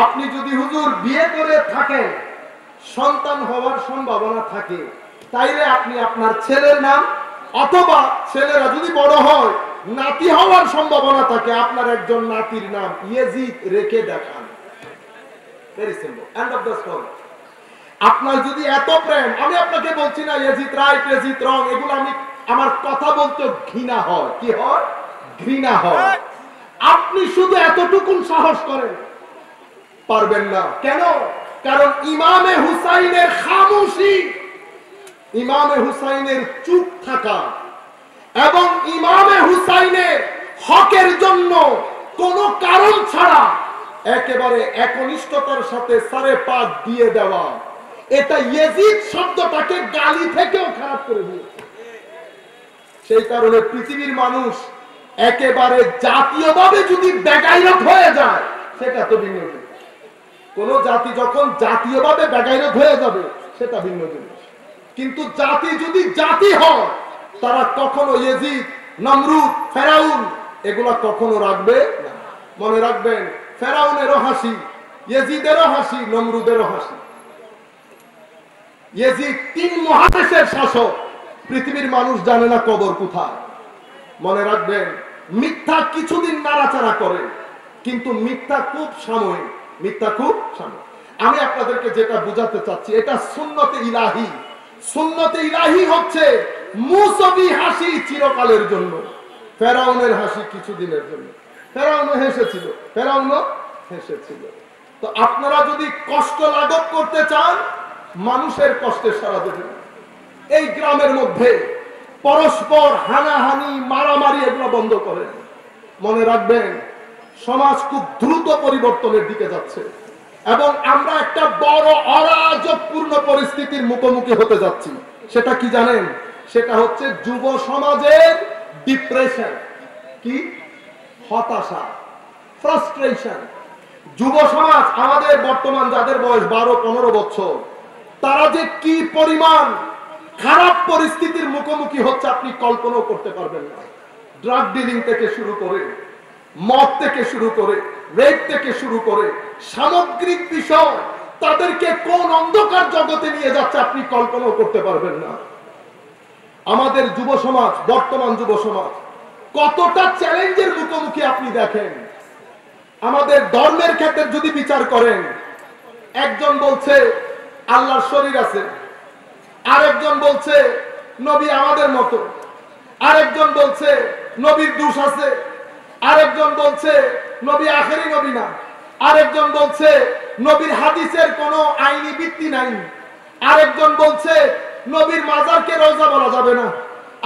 আপনি যদি হুজুর বিয়ে করে থাকেন, সন্তান হওয়ার সম্ভাবনা থাকে, তাইলে আপনি আপনার ছেলের নাম, অথবা ছেলেরা যদি বড় হয় নাতি হওয়ার সম্ভাবনা থাকে, আপনার একজন নাতির নাম ইয়াজিদ রেখে দেখান। Very simple, end of the story. আপনার যদি এত প্রেম, আমি আপনাকে বলছি না ইয়াজিদ রাইট ইয়াজিদ রং, এগুলো আমি, আমার কথা বলতে ঘৃণা হয়। কি হয়? ঘৃণা হয়। আপনি শুধু এতটুকুন সাহস করেন, পারবেন না। কেন? কারণ ইমামে হুসাইনের খামোশি, ইমামে হুসাইনের চুপ থাকা এবং ইমামে হুসাইনের হকের জন্য কোনো কারণ ছাড়া একেবারে একনিষ্ঠতার সাথে সারে পাক দিয়ে দেওয়া, এটা ইয়াজিদ শব্দটাকে গালি থেকেও খারাপ করে দিয়েছে। সেই কারণে পৃথিবীর মানুষ একেবারে জাতীয়ভাবে যদি বেগাইরত হয়ে যায়, সেটা তো ভিন্ন জিনিস। কোন জাতি যখন জাতীয়ভাবে বেগাইরত হয়ে যাবে, সেটা ভিন্ন জিনিস। কিন্তু জাতি যদি জাতি হয়, তারা কখনো ইয়াজিদ, নমরুদ, ফেরাউন এগুলা কখনো রাখবে না। মনে রাখবেন, ফেরাউনেরও হাসি, ইয়াজিদেরও হাসি, নমরুদেরও হাসি। ইয়াজিদ 3 মহাদেশের শাসক, পৃথিবীর মানুষ জানে না কবর কোথায়। মনে রাখবেন, মিথ্যা কিছুদিন নাড়াচাড়া করে, কিন্তু মিথ্যা খুব সাময়িক, মিথ্যা খুব সাময়িক। আমি আপনাদেরকে যেটা বোঝাতে চাচ্ছি, এটা সুন্নতে ইলাহি। সুন্নতে ইলাহি হচ্ছে মুসবি হাসি চিরকালের জন্য, ফেরাউনের হাসি কিছুদিনের জন্য। ফেরাউনও হেসেছিল, ফেরাউনও হেসেছিল। তো আপনারা যদি কষ্ট লাঘব করতে চান, মানুষের কষ্টে সারা দেবেন। এই গ্রামের মধ্যে পরস্পর হানাহানি, মারামারি এগুলো বন্ধ করেন। মনে রাখবেন, সমাজ খুব দ্রুত পরিবর্তনের দিকে যাচ্ছে এবং আমরা একটা বড় অরাজকপূর্ণ পরিস্থিতির মুখোমুখি হতে যাচ্ছি। সেটা কি জানেন? সেটা হচ্ছে যুব সমাজের ডিপ্রেশন, কি হতাশা, ফ্রাস্ট্রেশন। যুব সমাজ, আমাদের বর্তমান যাদের বয়স 12-15 বছর, তারা যে কি পরিমাণ খারাপ পরিস্থিতির মুখোমুখি হচ্ছে আপনি কল্পনাও করতে পারবেন না। ড্রাগ ডিলিং থেকে শুরু করে, মদ থেকে শুরু করে, রেপ থেকে শুরু করে, সামগ্রিক বিষয় তাদেরকে কোন অন্ধকার জগতে নিয়ে যাচ্ছে আপনি কল্পনাও করতে পারবেন না। আমাদের যুব সমাজ, বর্তমান যুব সমাজ কতটা চ্যালেঞ্জের মুখোমুখি আপনি দেখেন। আমাদের ধর্মের ক্ষেত্রে যদি বিচার করেন, একজন বলছে আল্লাহর শরীর আছে, আরেকজন বলছে নবী আমাদের মতো, আরেকজন বলছে নবীর দোষ আছে, আরেকজন বলছে নবী আখেরি নবী না, আরেকজন বলছে নবীর হাদিসের কোনো আইনি ভিত্তি নাই, আরেকজন বলছে নবীর মাজারকে রওজা বলা যাবে না,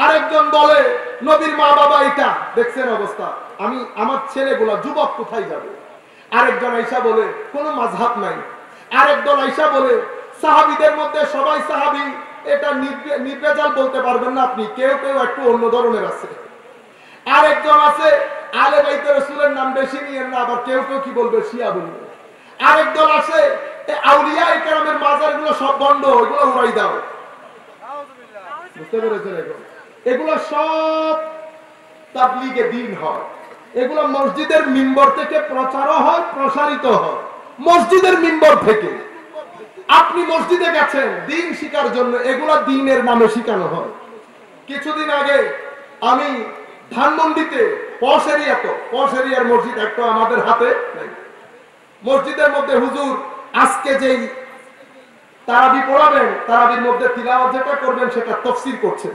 আরেকজন বলে নবীর মা বাবা এটা। দেখছেন অবস্থা? আমি, আমার ছেলেগুলা যুবক কোথায় যাবে? আরেকজন আইসা বলে কোনো মাযহাব নাই, আরেকজন আইসা বলে সাহাবীদের মধ্যে সবাই সাহাবী, এটা নির্ভেজাল বলতে পারবেন না আপনি, কেউ কেউ একটু অন্য ধরনের আছে। আরেকজন আছে আলে বাইতে রাসূলের নাম বেশি নিয়েন না, আবার কেউ কেউ কি বলবে শিয়া বলবে। আরেকজন আছে আউলিয়া ইকরামের মাজারগুলো সব বন্ধ, ওইগুলো উড়াই দাও। বুঝতে পেরেছেন? এগুলো সব তাবলীগে দ্বীন হয়, এগুলো মসজিদের মিম্বর থেকে প্রচারও হয়, প্রসারিত হয় মসজিদের মিম্বর থেকে। আপনি মসজিদে গেছেন দ্বীন শিখার জন্য, এগুলা দ্বীনের নামে শিখানো হয়। কিছুদিন আগে আমি ধানমন্ডিতে পশ এরিয়ার মসজিদ একটা আমাদের হাতে নাই, মসজিদের মধ্যে হুজুর আজকে যেই তারাবি পড়াবেন, তারাবির মধ্যে তিলাওয়াত যেটা করবেন সেটা তাফসীর করছেন।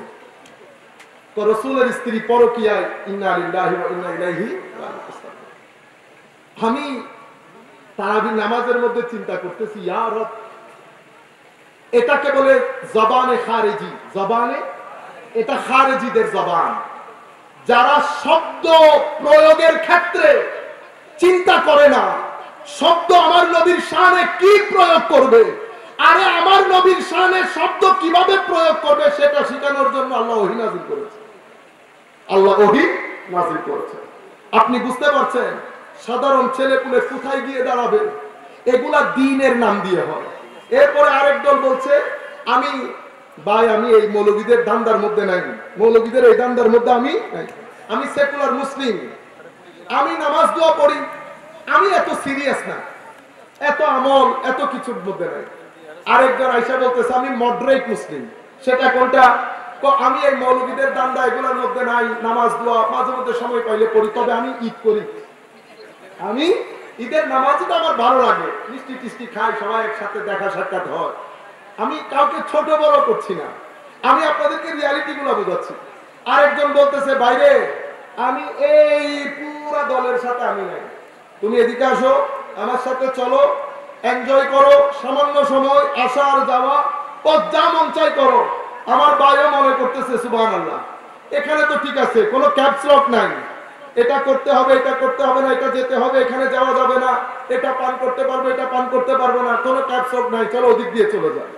তো রাসূলের স্ত্রী পরকীয়ায় ইন্না লিল্লাহি ওয়া ইন্না ইলাইহি রাজিউন। আমি তারাবি নামাজের মধ্যে চিন্তা করতেছি, ইয়া রব, এটাকে বলে জবানে খারেজি, জবানে, এটা খারেজিদের জবান, যারা শব্দ প্রয়োগের ক্ষেত্রে চিন্তা করে না, শব্দ আমার নবীর শানে কি প্রয়োগ করবে, আরে আমার নবীর শানে শব্দ কিভাবে প্রয়োগ করবে সেটা শেখানোর জন্য আল্লাহ ওহী নাযিল করেছে, আল্লাহ ওহী নাযিল করেছে। আপনি বুঝতে পারছেন? সাধারণ ছেলেপুলে কোথায় গিয়ে দাঁড়াবে, এগুলা দ্বীনের নাম দিয়ে হয়। এরপরে আরেক দল বলছে আমি এই মৌলবীদের দান্দার মধ্যে নাই, মৌলবীদের এই দান্দার মধ্যে আমি নাই, আমি সেকুলার মুসলিম, আমি নামাজ দোয়া পড়ি, আমি এত সিরিয়াস না, এত আমল এত কিছুর মধ্যে নাই। আরেকজন আইসা বলতেছে আমি মডারেট মুসলিম, সেটা কোনটা? আমি এই মৌলবীদের দান্দা এগুলোর মধ্যে নাই, নামাজ দোয়া মাঝে মধ্যে সময় পাইলে পড়ি, তবে আমি ঈদ করি, আমি ঈদের নামাজটা আমার ভালো লাগে, মিষ্টি টিষ্টি খাই, সবাই একসাথে দেখা সাক্ষাৎ হয়, আমি কাউকে ছোট বড় করছি না, আমি আপনাদেরকে রিয়ালিটি গুলো বোঝাচ্ছি। আরেকজন বলতেছে বাইরে আমি এই পুরা দলের সাথে আমি নাই, তুমি এদিকে আসো, আমার সাথে চলো, এনজয় করো, সামান্য সময় আসা আর যাওয়া, যা মন চাই করো। আমার ভাইও মনে করতেছে সুবহানাল্লাহ, এখানে তো ঠিক আছে, কোনো ক্যাপস লক নাই, এটা করতে হবে, এটা করতে হবে না, এটা যেতে হবে, এখানে যাওয়া যাবে না, এটা পান করতে পারবো, এটা পান করতে পারবো না, কোনো ক্যাপস লক নাই, চলো ওদিক দিয়ে চলে যাবে।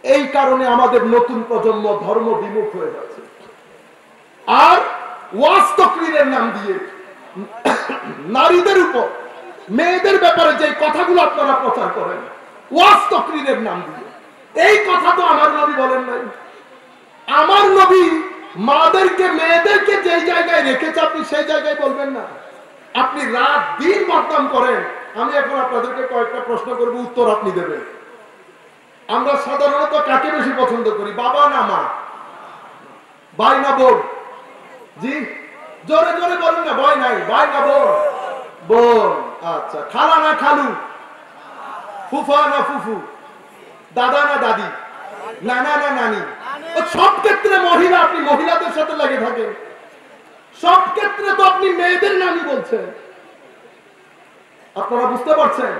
এই কারণে আমাদের নতুন প্রজন্ম ধর্ম বিমুখ হয়ে যাচ্ছে। আর ওয়াজ তাকরীরের নাম দিয়ে নারীদের উপর, মেয়েদের ব্যাপারে যে কথাগুলো আপনারা প্রচার করেন ওয়াজ তাকরীরের নাম দিয়ে, এই কথা তো আমার নবী বলেন নাই। আমার নবী মাদেরকে মেয়েদেরকে যেই জায়গায় রেখেছে আপনি সেই জায়গায় বলবেন না, আপনি রাত দিন বদনাম করেন। আমি এখন আপনাদেরকে কয়েকটা প্রশ্ন করব, উত্তর আপনি দেবেন। আমরা সাধারণত কাকে বেশি পছন্দ করি, বাবা না মা, ভাই না বোন? জি জোরে জোরে বলেন না, ভয় নাই, ভাই না বোন? বোন। আচ্ছা, খালা না খালু, ফুফা না ফুফু, দাদা না দাদি, নানা না নানি? সব ক্ষেত্রে মহিলা, আপনি মহিলাদের সাথে লেগে থাকেন, সব ক্ষেত্রে তো আপনি মেয়েদের নানি বলছেন। আপনারা বুঝতে পারছেন?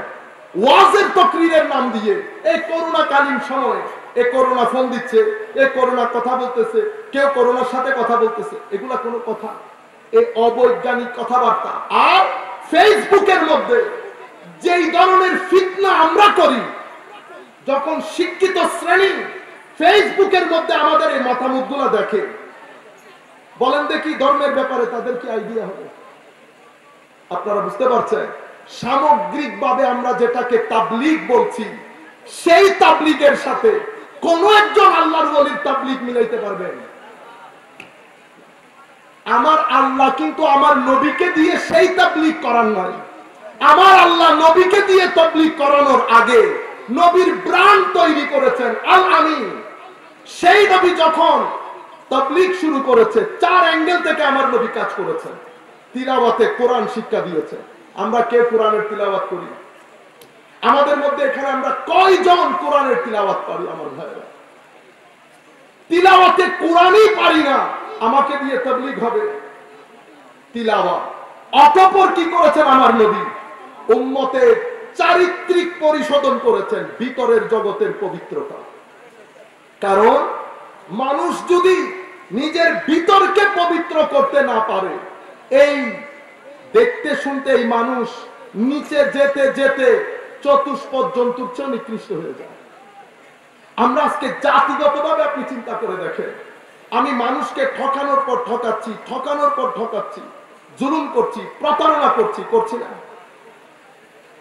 ওয়াজের তাকরীরের নাম দিয়ে এই করোনাকালীন সময়ে, এই করোনা ফোন দিচ্ছে, এই করোনার কথা বলতেছে, কেউ করোনার সাথে কথা বলতেছে, এগুলা কোনো কথা? এই অবৈজ্ঞানিক কথাবার্তা। আর ফেসবুকের মধ্যে যেই ধরনের ফিতনা আমরা করি, যখন শিক্ষিত শ্রেণী ফেসবুকের মধ্যে আমাদের এই মতামতগুলো দেখে, বলেন দেখি ধর্মের ব্যাপারে তাদের কি আইডিয়া হবে? আপনারা বুঝতে পারছেন? সামগ্রিকভাবে আমরা যেটাকে তাবলীগ বলছি, সেই তাবলীগের সাথে কোন একজন আল্লাহর ওলির তাবলীগ মিলাইতে পারবেন? আমার আল্লাহ কিন্তু আমার নবীকে দিয়ে সেই তাবলীগ করার নয়, আমার আল্লাহ নবীকে দিয়ে তাবলীগ করানোর আগে নবীর ব্র্যান্ড তৈরি করেছেন আল আমিন। সেই নবী যখন তাবলীগ শুরু করেছে, 4 অ্যাঙ্গেল থেকে আমার নবী কাজ করেছেন। তিলাওয়াতে কোরআন শিক্ষা দিয়েছে। আমরা কে কোরআনের তিলাওয়াত করি? আমাদের মধ্যে এখানে আমরা কয়জন কোরআনের তিলাওয়াত পারি? আমার ভাইরা, তিলাওয়াতে কোরআনই পারি না, আমাকে দিয়ে তাবলীগ হবে? তিলাওয়াত। অতঃপর কি করেছেন আমার নবী? উম্মতের চারিত্রিক পরিশোধন করেছেন, ভিতরের জগতের পবিত্রতা। কারণ মানুষ যদি নিজের ভিতরকে পবিত্র করতে না পারে, এই দেখতে শুনতে এই মানুষ নিচে যেতে যেতে চতুষ্পদ জন্তুর চেয়ে নিকৃষ্ট হয়ে যায়। আমরা আজকে জাতিগতভাবে আপনি চিন্তা করে দেখেন, আমি মানুষকে ঠকানোর পর ঠকাচ্ছি, ঠকানোর পর ঠকাচ্ছি, জুলুম করছি, প্রতারণা করছি না?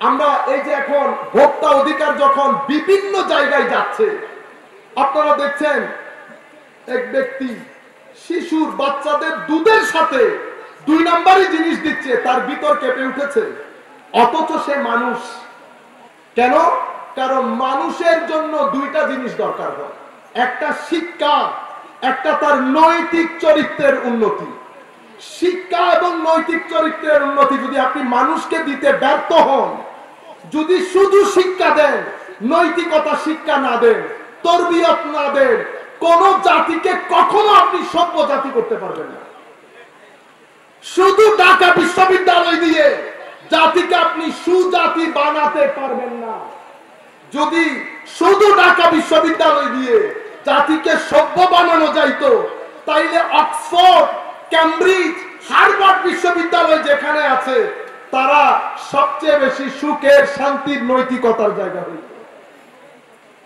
আমরা এই যে এখন ভোক্তা অধিকার যখন বিভিন্ন জায়গায় যাচ্ছে, আপনারা দেখছেন এক ব্যক্তি শিশুর বাচ্চাদের দুধের সাথে 2 নম্বরই জিনিস দিচ্ছে, তার ভিতর কেঁপে উঠেছে, অথচ সে মানুষ। কেন? কারণ মানুষের জন্য 2টা জিনিস দরকার হয়, একটা শিক্ষা, একটা তার নৈতিক চরিত্রের উন্নতি। শিক্ষা এবং নৈতিক চরিত্রের উন্নতি যদি আপনি মানুষকে দিতে ব্যর্থ হন, যদি শুধু শিক্ষা দেন, নৈতিকতা শিক্ষা না দেন, তরবিয়ত না দেন, কোন জাতিকে কখনো আপনি সভ্য জাতি করতে পারবেন না। শুধু ঢাকা বিশ্ববিদ্যালয় দিয়ে জাতিকে আপনি সুজাতি বানাতে পারবেন না। যদি শুধু ঢাকা বিশ্ববিদ্যালয় দিয়ে জাতিকে সভ্য বানানো যাইতো, তাইলে অক্সফোর্ড, ক্যামব্রিজ, হার্ভার্ড বিশ্ববিদ্যালয় যেখানে আছে, তারা সবচেয়ে বেশি সুখের, শান্তির, নৈতিকতার জায়গা হইত।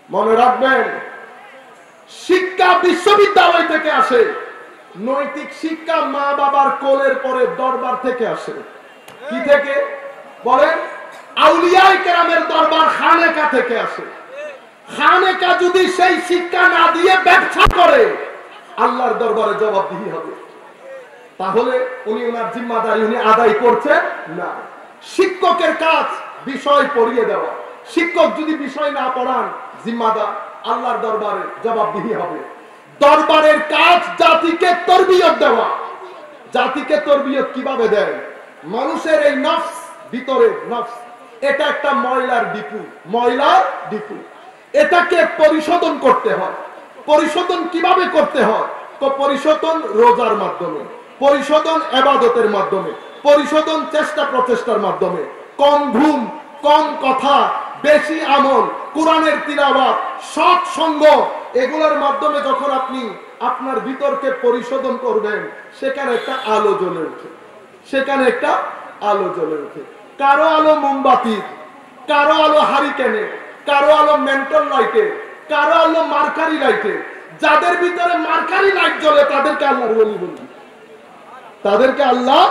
মনে রাখবেন, শিক্ষা বিশ্ববিদ্যালয় থেকে আসে, নৈতিক শিক্ষা মা বাবার কোলের পরে দরবার থেকে আসে। কি থেকে বলেন? আউলিয়ায়ে কেরামের দরবার, খানেকা থেকে আসে। খানেকা যদি সেই শিক্ষা না দিয়ে ব্যবসা করে, আল্লাহর দরবারে জবাবদিহি হবে। তাহলে উনি ওনার জিম্মাদারি উনি আদায় করছেন না। শিক্ষকের কাজ বিষয় পড়িয়ে দেওয়া। শিক্ষক যদি বিষয় না পড়ান, জিম্মাদার আল্লাহর দরবারে জবাবদিহি হবে। দরবারের কাজ জাতিকে তরবিয়ত দেওয়া। জাতিকে তরবিয়ত কিভাবে দেয়? মানুষের এই নফস, ভিতরে নফস, এটা একটা ময়লার ডিপু, ময়লার ডিপু। এটাকে পরিশোধন করতে হয়। পরিশোধন কিভাবে করতে হয়? তো পরিশোধন রোজার মাধ্যমে, পরিশোধন ইবাদতের মাধ্যমে, পরিশোধন চেষ্টা প্রচেষ্টার মাধ্যমে। কম ঘুম, কম কথা, বেশি আমল, কোরআনের তিলাওয়াত, সৎসঙ্গ, এগুলোর মাধ্যমে যখন আপনি আপনার ভিতরকে পরিশোধন করবেন, সেখানে একটা আলো জ্বলে ওঠে, সেখানে একটা আলো জ্বলে ওঠে। কারো আলো মোমবাতির, কারো আলো হারিকেনে, কারো আলো মেন্টল লাইটে, কারো আলো মার্কারি লাইটে। যাদের ভিতরে মার্কারি লাইট জ্বলে তাদেরকে আল্লাহর ওলি বলি, তাদেরকে আল্লাহ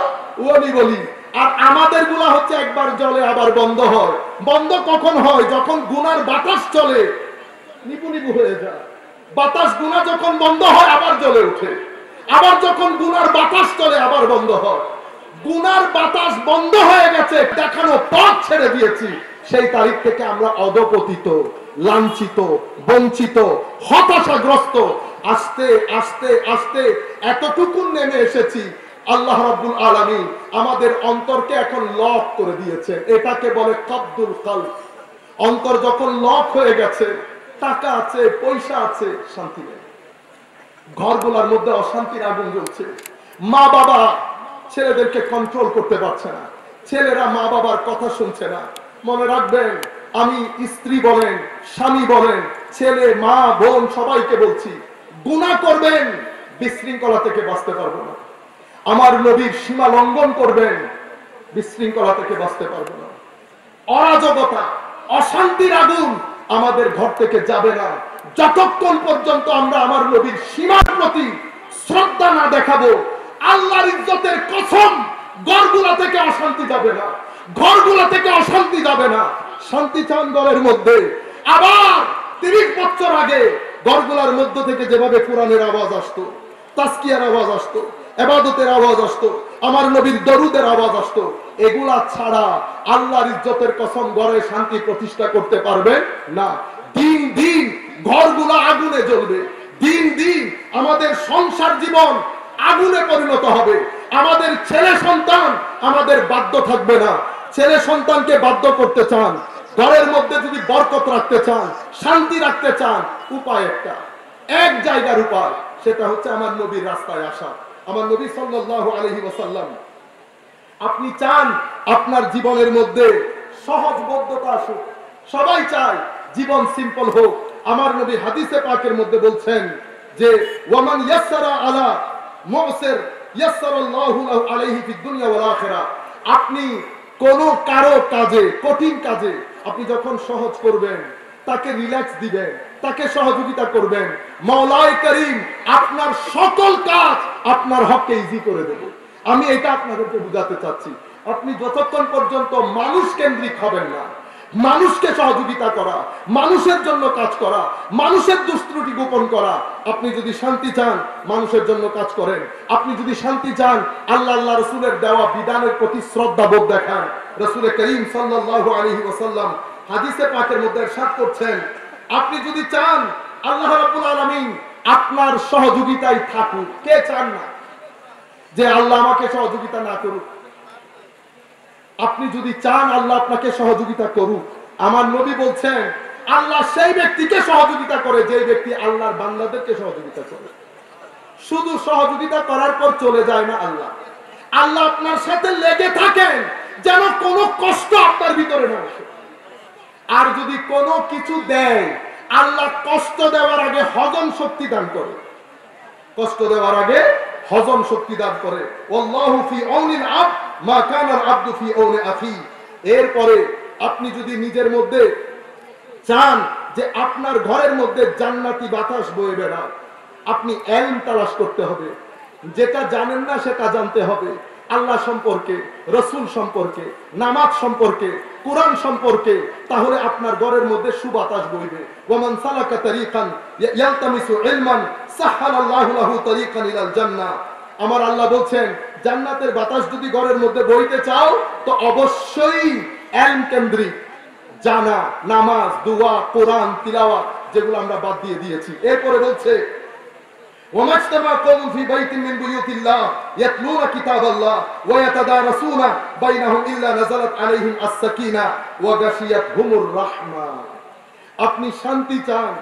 ওলি বলি। আর আমাদের গুলা হচ্ছে একবার জ্বলে আবার বন্ধ হয়। বন্ধ কখন হয়? যখন গুনার বাতাস চলে, নিপু নিপু হয়ে যায়। বাতাস, গুনাহ যখন বন্ধ হয় আবার জ্বলে ওঠে। আবার যখন গুনার বাতাস চলে আবার বন্ধ হয়। গুনার বাতাস বন্ধ হয়ে গেছে, দেখানো পথ ছেড়ে দিয়েছি, সেই তারিখ থেকে আমরা অধপতিত, লাঞ্ছিত, বঞ্চিত, হতাশাগ্রস্ত, আস্তে আস্তে আস্তে এতটুকু নেমে এসেছি। আল্লাহ রাব্বুল আলামিন আমাদের অন্তরকে এখন লক করে দিয়েছেন। এটাকে বলে কবদুল কলব। অন্তর যখন লক হয়ে গেছে, টাকা আছে, পয়সা আছে, শান্তি নেই। ঘরগুলোর মধ্যে অশান্তির আগুন জ্বলছে। মা বাবা ছেলেদেরকে কন্ট্রোল করতে পারছে না, ছেলেরা মা বাবার কথা শুনছে না। মনে রাখবেন, আমি স্ত্রী বলেন, স্বামী বলেন, ছেলে, মা, বোন সবাইকে বলছি, গুনাহ করবেন, বিশৃঙ্খলা থেকে বাঁচতে পারবো না। আমার নবীর সীমা লঙ্ঘন করবেন, বিশৃঙ্খলা থেকে বাঁচতে পারবো না। অরাজকতা, অশান্তির আগুন আমাদের ঘর থেকে যাবে না যতক্ষণ পর্যন্ত আমরা আমার নবীর সীমার প্রতি শ্রদ্ধা না দেখাবো। আল্লাহর ইজ্জতের কসম, ঘরগুলা থেকে অশান্তি যাবে না, ঘরগুলা থেকে অশান্তি যাবে না। শান্তি চান ঘরের মধ্যে? আবার 30 বছর আগে ঘরগুলার মধ্য থেকে যেভাবে কোরআনের আওয়াজ আসতো, তাসকিয়ার আওয়াজ আসতো, ইবাদতের আওয়াজ আসতো, আমার নবীর দরুদের আওয়াজ আসতো, এগুলা ছাড়া আল্লাহর ইজ্জতের কসম ঘরে শান্তি প্রতিষ্ঠা করতে পারবেন না। দিন দিন ঘরগুলা আগুনে জ্বলবে, দিন দিন আমাদের সংসার জীবন আগুনে পরিণত হবে। আমাদের ছেলে সন্তান আমাদের বাধ্য থাকবে না। ছেলে সন্তানকে বাধ্য করতে চান, ঘরের মধ্যে যদি বরকত রাখতে চান, শান্তি রাখতে চান, উপায় একটা, এক জায়গার উপায়, সেটা হচ্ছে আমার নবীর রাস্তায় আসা। আমার নবী সাল্লাল্লাহু আলাইহি ওয়াসাল্লাম, আপনি চান আপনার জীবনের মধ্যে সহজবোধ্যতা আসুক, সবাই চায় জীবন সিম্পল হোক। আমার নবী হাদিসে পাকের মধ্যে বলছেন যে ওয়ামান ইয়াসসারা আলা মুসির ইয়াসসারাল্লাহু লাহু আলাইহি ফিদ দুনিয়া ওয়াল আখিরাহ। আপনি কোন কারো কাজে, কঠিন কাজে আপনি যখন সহজ করবেন, তাকে রিল্যাক্স দিবেন, তাকে সহযোগিতা করবেন। মওলাই করিম আপনার সকল কাজ আপনার হককে ইজি করে দেবে। আমি এটা আপনাদেরকে বুঝাতে চাচ্ছি। আপনি যতক্ষণ পর্যন্ত মানুষ কেন্দ্রিক হবেন না, মানুষকে সহযোগিতা করা, মানুষের জন্য কাজ করা, মানুষের দুষ্ত্রুটি গোপন করা, আপনি যদি শান্তি চান মানুষের জন্য কাজ করেন। আপনি যদি শান্তি চান আল্লাহ আল্লাহ রসুলের দেওয়া বিধানের প্রতি শ্রদ্ধাবোধ দেখান। রাসূল করিম সাল্লাল্লাহু আলাইহি ওয়াসাল্লাম হাদিসে পাকের মধ্যে ইরশাদ করছেন, আপনি যদি চান আল্লাহ রাব্বুল আলামিন আপনার সহযোগিতায় থাকুক, কে চান না যে আল্লাহ আমাকে সহযোগিতা না করুক? আপনি যদি চান আল্লাহ আপনাকে সহযোগিতা করুক, আমার নবী বলছেন আল্লাহ সেই ব্যক্তিকে সহযোগিতা করে যে ব্যক্তি আল্লাহর বান্দাদেরকে সহযোগিতা করে। শুধু সহযোগিতা করার পর চলে যায় না আল্লাহ, আল্লাহ আপনার সাথে লেগে থাকেন যেন কোনো কষ্ট আপনার ভিতরে না আসে। আর যদি কোনো কিছু দেয় আল্লাহ কষ্ট দেওয়ার আগে হজম শক্তি দান করে, কষ্ট দেওয়ার আগে হজম শক্তি দান করে। আল্লাহু ফি আউনিল আবদ মা কানা আল আবদু ফি আউনি আখি। এরপরে আপনি যদি নিজের মধ্যে চান যে আপনার ঘরের মধ্যে জান্নাতি বাতাস বয়ে বেড়ায়, আপনি ইলম তালাশ করতে হবে। যেটা জানেন না সেটা জানতে হবে, আল্লাহ সম্পর্কে, রসুল সম্পর্কে, নামাজ সম্পর্কে, কোরআন সম্পর্কে। তাহলে আপনার ঘরের মধ্যে সুবাতাস বইবে। ওয়ামান সালাকা তারিকান ইয়ালতামিসু ইলমান সাহালাল্লাহু লাহু তারিকান ইলাল জান্নাহ। আমার আল্লাহ বলছেন জান্নাতের বাতাস যদি ঘরের মধ্যে বইতে চাও তো অবশ্যই ইলম কেন্দ্রিক জানা, নামাজ, দোয়া, কোরআন তিলাওয়াত, যেগুলো আমরা বাদ দিয়ে দিয়েছি। এরপরে বলছে وما اجتمع قوم في بيت من بيوت الله يتلون كتاب الله ويتدارسون بينهم إلا نزلت عليهم السكينة وغشيتهم الرحمة। আপনি শান্তি চান,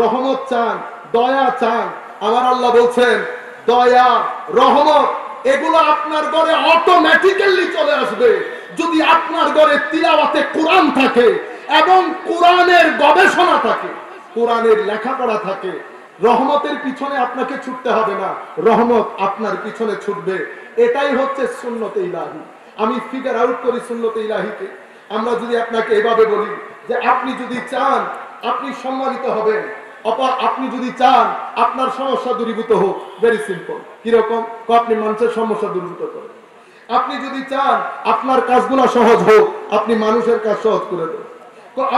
রহমত চান, দয়া চান, আমার আল্লাহ বলছেন দয়া, রহমত এগুলো আপনার ঘরে অটোমেটিক্যালি চলে আসবে যদি আপনার ঘরে তিলাওয়াতে কোরআন থাকে এবং কোরআনের গবেষণা থাকে, কোরআনের লেখাপড়া থাকে। রহমতের পিছনে আপনাকে ছুটতে হবে না, রহমত আপনার পিছনে ছুটবে। এটাই হচ্ছে সুন্নতে ইলাহি। আমি ফিগার আউট করি সুন্নতে ইলাহিকে। আমরা যদি আপনাকে এভাবে বলি যে আপনি যদি চান আপনি সম্মানিত হবেন, আপনি যদি চান আপনার সমস্যা দূরীভূত হোক, ভেরি সিম্পল। কিরকম? আপনি মানুষের সমস্যা দূরীভূত করেন। আপনি যদি চান আপনার কাজগুলো সহজ হোক, আপনি মানুষের কাজ সহজ করে দেন।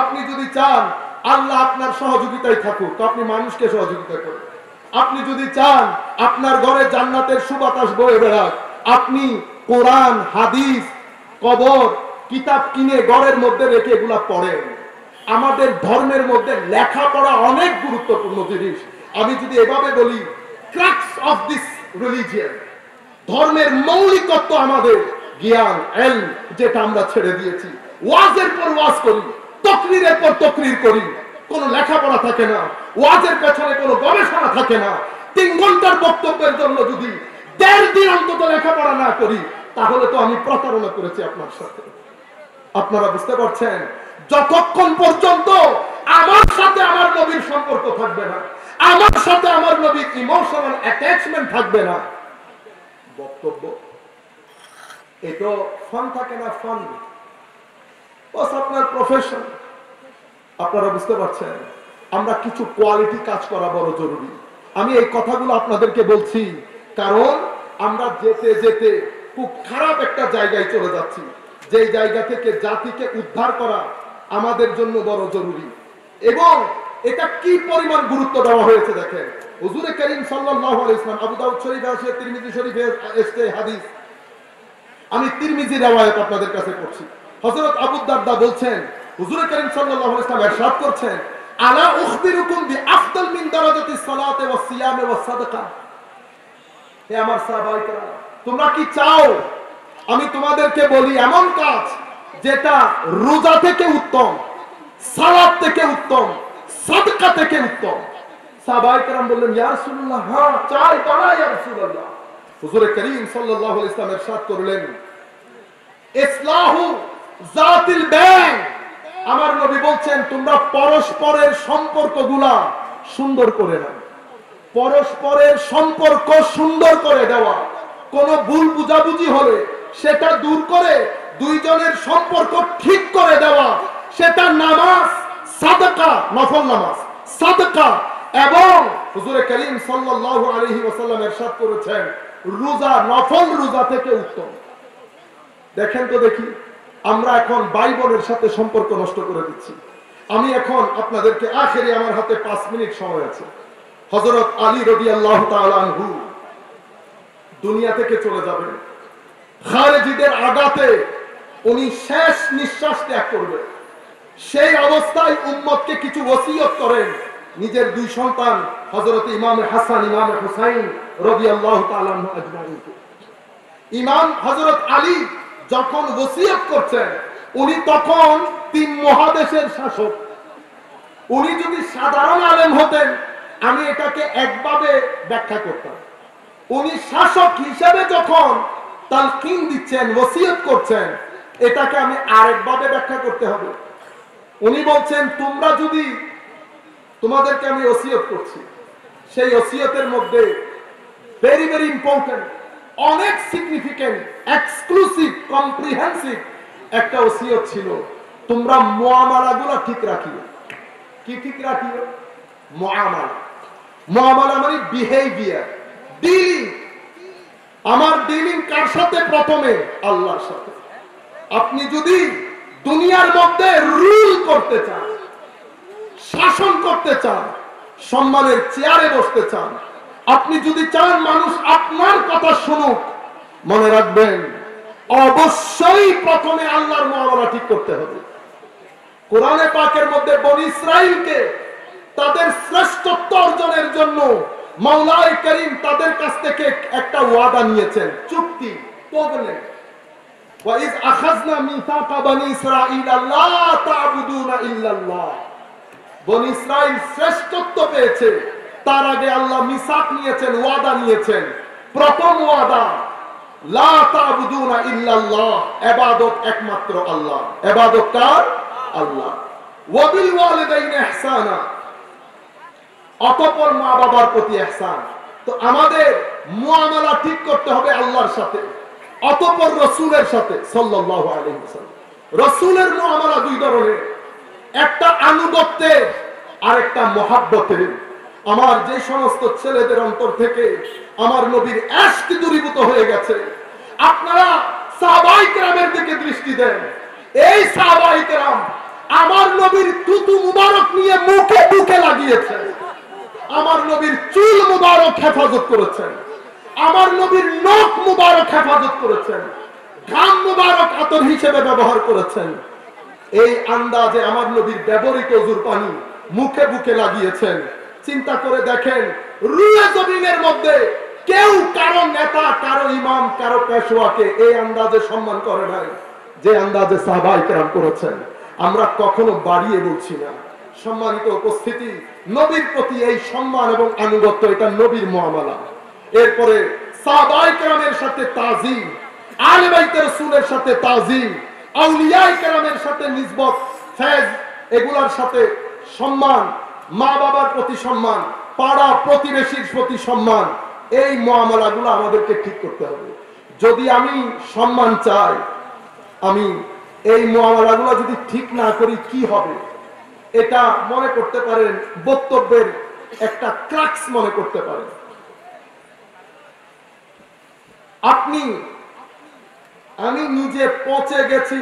আপনি যদি চান আল্লাহ আপনার সহযোগিতায় থাকুক, তো আপনি মানুষকে সহযোগিতা করেন। আপনি যদি চান আপনার ঘরে জান্নাতের সুবাতাস বয়ে বেড়াক, আপনি কোরআন, হাদিস, কবর, কিতাব কিনে ঘরের মধ্যে রেখে এগুলা পড়েন। আমাদের ধর্মের মধ্যে লেখাপড়া অনেক গুরুত্বপূর্ণ জিনিস। আমি যদি এভাবে বলি, ক্রাক্স অফ দিস রিলিজিয়ন, ধর্মের মৌলিকত্ব আমাদের জ্ঞান, ইলম, যেটা আমরা ছেড়ে দিয়েছি। ওয়াজের পর ওয়াজ করি, তকরিরের পর তকরির করি, কোনো লেখাপড়া থাকে না, ওয়াজের পেছনে কোনো গবেষণা থাকে না। 3 ঘন্টার বক্তব্যের জন্য যদি 1.5 দিন অন্তত লেখাপড়া না করি, তাহলে তো আমি প্রতারণা করেছি আপনার সাথে। আপনারা বুঝতে পারছেন? যতক্ষণ পর্যন্ত আমার সাথে আমার নবীর সম্পর্ক থাকবে না, আমার সাথে আমার নবীর ইমোশনাল অ্যাটাচমেন্ট থাকবে না, বক্তব্য এটা ফান থাকে না, ফান বাস আপনার প্রফেশন। আপনারা বুঝতে পারছেন? আমরা কিছু কোয়ালিটি কাজ করা বড় জরুরি। আমি এই কথাগুলো আপনাদেরকে বলছি কারণ আমরা যেতে যেতে খুব খারাপ একটা জায়গায় চলে যাচ্ছি, যেই জায়গা থেকে জাতিকে উদ্ধার করা আমাদের জন্য বড় জরুরি। এবং এটা কি পরিমাণ গুরুত্ব দেওয়া হয়েছে দেখেন। হুজুর করিম সাল্লাল্লাহু আলাইহি ওয়াসাল্লাম, আবু দাউদ শরীফে আছে, তিরমিজি শরীফে আছে হাদিস। আমি তিরমিজি riwayat আপনাদের কাছে পড়ছি। হযরত আবু দারদা বলছেন, হুজুর করিম সাল্লাল্লাহু আলাইহি ওয়াসাল্লাম ইরশাদ করছেন, আলা উখবিরুকুম বিআফদাল মিন দারাজাতিস সালাতি ওয়াস সিয়ামি ওয়াস সাদাকা। হে আমার সাহাবায়ে কেরাম, তোমরা কি চাও আমি তোমাদেরকে বলি এমন কাজ যেটা রোজা থেকে উত্তম, সালাত থেকে উত্তম, সাদকা থেকে উত্তম? সাহাবায়ে কেরাম বললেন, ইয়া রাসূলুল্লাহ, হ্যাঁ চাই, বানা ইয়া রাসূলুল্লাহ। হুজুর করিম সাল্লাল্লাহু আলাইহি ওয়াসাল্লাম ইরশাদ করলেন, ইসলাহু যাতিল বাইন। আমার নবী বলছেন তোমরা পরস্পরের সম্পর্কগুলা সুন্দর করে নাও। পরস্পরের সম্পর্ক সুন্দর করে দেওয়া, কোন ভুল বুঝাবুঝি হলে সেটা দূর করে দুইজনের সম্পর্ক ঠিক করে দেওয়া, সেটা নামাজ, সাদাকা, নফল নামাজ, সাদকা এবং হুজুর করিম সাল্লাল্লাহু আলাইহি ওয়াসাল্লাম ইরশাদ করেছেন রোজা নফল রোজা থেকে উত্তম। দেখেন তো দেখি আমরা এখন ভাই বোনের সাথে সম্পর্ক নষ্ট করে দিচ্ছি। আমি এখন আপনাদেরকে আখেরি আমার হাতে 5 মিনিট সময় আছে। হযরত আলী রাদিয়াল্লাহু তাআলা আনহু দুনিয়া থেকে চলে যাবেন, খারেজিদের আঘাতে উনি শেষ নিঃশ্বাস ত্যাগ করবেন। সেই অবস্থায় উম্মতকে কিছু ওসিয়ত করেন নিজের 2 সন্তান হযরত ইমাম হাসান ইমাম হুসাইন রাদিয়াল্লাহু তাআলা আনহু আজমাইনকে। ইমাম হযরত আলী যখন ওসিয়ত করছেন উনি তখন 3 মহাদেশের শাসক। উনি যদি সাধারণ আলেম হতেন আমি এটাকে একভাবে ব্যাখ্যা করতাম। উনি শাসক হিসেবে যখন তালকিন দিচ্ছেন ওসিয়ত করছেন এটাকে আমি আরেকভাবে ব্যাখ্যা করতে হবে। উনি বলছেন তোমরা যদি, তোমাদেরকে আমি ওসিয়ত করছি, সেই ওসিয়তের মধ্যে ভেরি ভেরি ইম্পর্টেন্ট, অনেক সিগনিফিকেন্ট, এক্সক্লুসিভ, কম্প্রিহেন্সিভ একটা ওসিয়ত ছিল, তোমরা মুআমালাগুলো ঠিক রাখিও। কি ঠিক রাখিও? মুআমালা। মুআমালা মানে বিহেভিয়ার, ডিলিং। আমার ডিলিং কার সাথে? প্রথমে আল্লাহর সাথে। আপনি যদি দুনিয়ার মধ্যে রুল করতে চান, শাসন করতে চান, সম্মানের চেয়ারে বসতে চান, আপনি যদি চান মানুষ আপনার কথা শুনুক, মনে রাখবেন অবশ্যই প্রথমে আল্লাহর মুআমালা ঠিক করতে হবে। কোরআনে পাকের মধ্যে বনী ইসরাইলকে তাদের শ্রেষ্ঠত্ব অর্জনের জন্য মাওলায়ে কারীম তাদের কাছ থেকে একটা ওয়াদা নিয়েছেন, চুক্তি, কোভেনেন্ট। ওয়াইজ আখাযনা মিসাকা বনী ইসরাঈল লা তা'বুদুনা ইল্লাল্লাহ। বনী ইসরাইল শ্রেষ্ঠত্ব পেয়েছে, তার আগে আল্লাহ মিসাক নিয়েছেন, ওয়াদা নিয়েছেন। প্রথম ওয়াদা লা তা'বুদুনা ইল্লাল্লাহ, ইবাদত একমাত্র আল্লাহ। ইবাদত কার? আল্লাহ। ওয়া বিল ওয়ালিদাইনি ইহসানা, অতঃপর মা বাবার প্রতি ইহসান। তো আমাদের মুআমালা ঠিক করতে হবে আল্লাহর সাথে, অতঃপর রাসূলের সাথে সাল্লাল্লাহু আলাইহি ওয়াসাল্লাম। রাসূলের মুআমালা 2 ধরনের, একটা আনুগত্যের আর একটা মহাব্বতের। আমার যে সমস্ত ছেলেদের অন্তর থেকে আমার নবীর ইশক দূরীভূত হয়ে গেছে, আপনারা সাহাবায়ে কেরামের দিকে দৃষ্টি দেন। এই সাহাবায়ে কেরাম আমার নবীর থুতু মুবারক নিয়ে মুখে বুকে লাগিয়েছেন, আমার নবীর চুল মুবারক হেফাজত করেছেন, আমার নবীর নখ মুবারক হেফাজত করেছেন, ঘাম মুবারক আতর হিসেবে ব্যবহার করেছেন। এই আন্দাজে আমার নবীর ব্যবহৃত ওযুর পানি মুখে বুকে লাগিয়েছেন। চিন্তা করে দেখেন রুয়ে জমিনের মধ্যে কেউ কারো নেতা, কারো ইমাম, কারো পেশওয়াকে এই আন্দাজে সম্মান করে নাই যে আন্দাজে সাহাবায়ে কেরাম করেছেন। আমরা কখনো বাড়িয়ে বলছি না। সম্মানিত উপস্থিতি, নবীর প্রতি এই সম্মান এবং আনুগত্য, এটা নবীর মুআমালা। এরপরে সাহাবায়ে কেরামের সাথে তাজিম, আলে বাইতে রাসূলের সাথে তাজিম, আউলিয়ায়ে কেরামের সাথে নিসবত, ফেজ, এগুলার সাথে সম্মান, মা বাবার প্রতি সম্মান, পাড়া প্রতিবেশীর প্রতি সম্মান। এই মুআমালাগুলো আমাদেরকে ঠিক করতে হবে। যদি আমি সম্মান চাই, আমি এই মুআমালাগুলো যদি ঠিক না করি কি হবে? এটা মনে করতে পারেন বক্তব্যের একটা ক্রাক্স মনে করতে পারেন। আমি নিজে পচে গেছি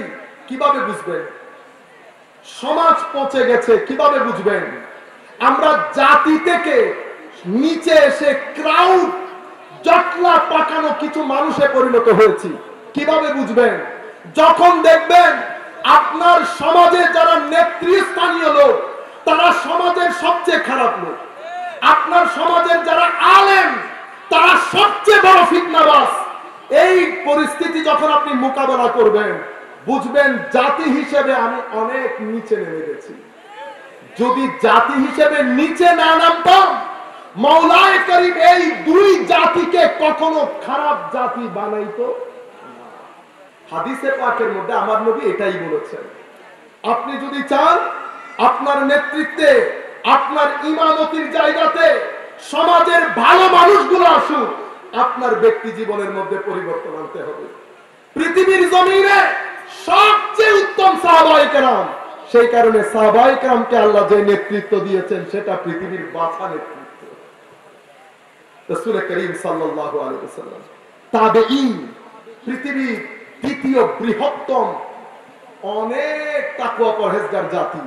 কিভাবে বুঝবেন? সমাজ পচে গেছে কিভাবে বুঝবেন? আমরা জাতি থেকে নিচে এসে ক্রাউড, জটলা পাকানো কিছু মানুষে পরিণত হয়েছি কিভাবে বুঝবেন? যখন দেখবেন আপনার সমাজে যারা নেতৃস্থানীয় লোক তারা সমাজের সবচেয়ে খারাপ লোক, আপনার সমাজের যারা আলেম তারা সবচেয়ে বড় ফিতনাবাজ। এই পরিস্থিতি যখন আপনি মোকাবেলা করবেন বুঝবেন জাতি হিসেবে আমি অনেক নিচে নেমে গেছি। যদি জাতি হিসেবে নিচে না নামতাম, মাওলায়ে কারীম এই 2 জাতিকে কখনো খারাপ জাতি বানাইতো না। হাদিসে পাকের মধ্যে আমার নবী এটাই বলেছেন। আপনি যদি চান আপনার নেতৃত্বে, আপনার ইমামতির জায়গাতে সমাজের ভালো মানুষগুলো আসুক, আপনার ব্যক্তি জীবনের মধ্যে পরিবর্তন আনতে হবে। পৃথিবীর জমিনে সবচেয়ে উত্তম সাহাবায়ে কেরাম সেই কারণে সাহাবায়ে কেরামকে আল্লাহ যে নেতৃত্ব দিয়েছেন সেটা পৃথিবীর বাছা নেতৃত্ব। রাসূল করিম সাল্লাল্লাহু আলাইহি ওয়াসাল্লাম তাবেঈন পৃথিবীর দ্বিতীয় বৃহত্তম অনেক তাকওয়া পরহেজগার জাতি,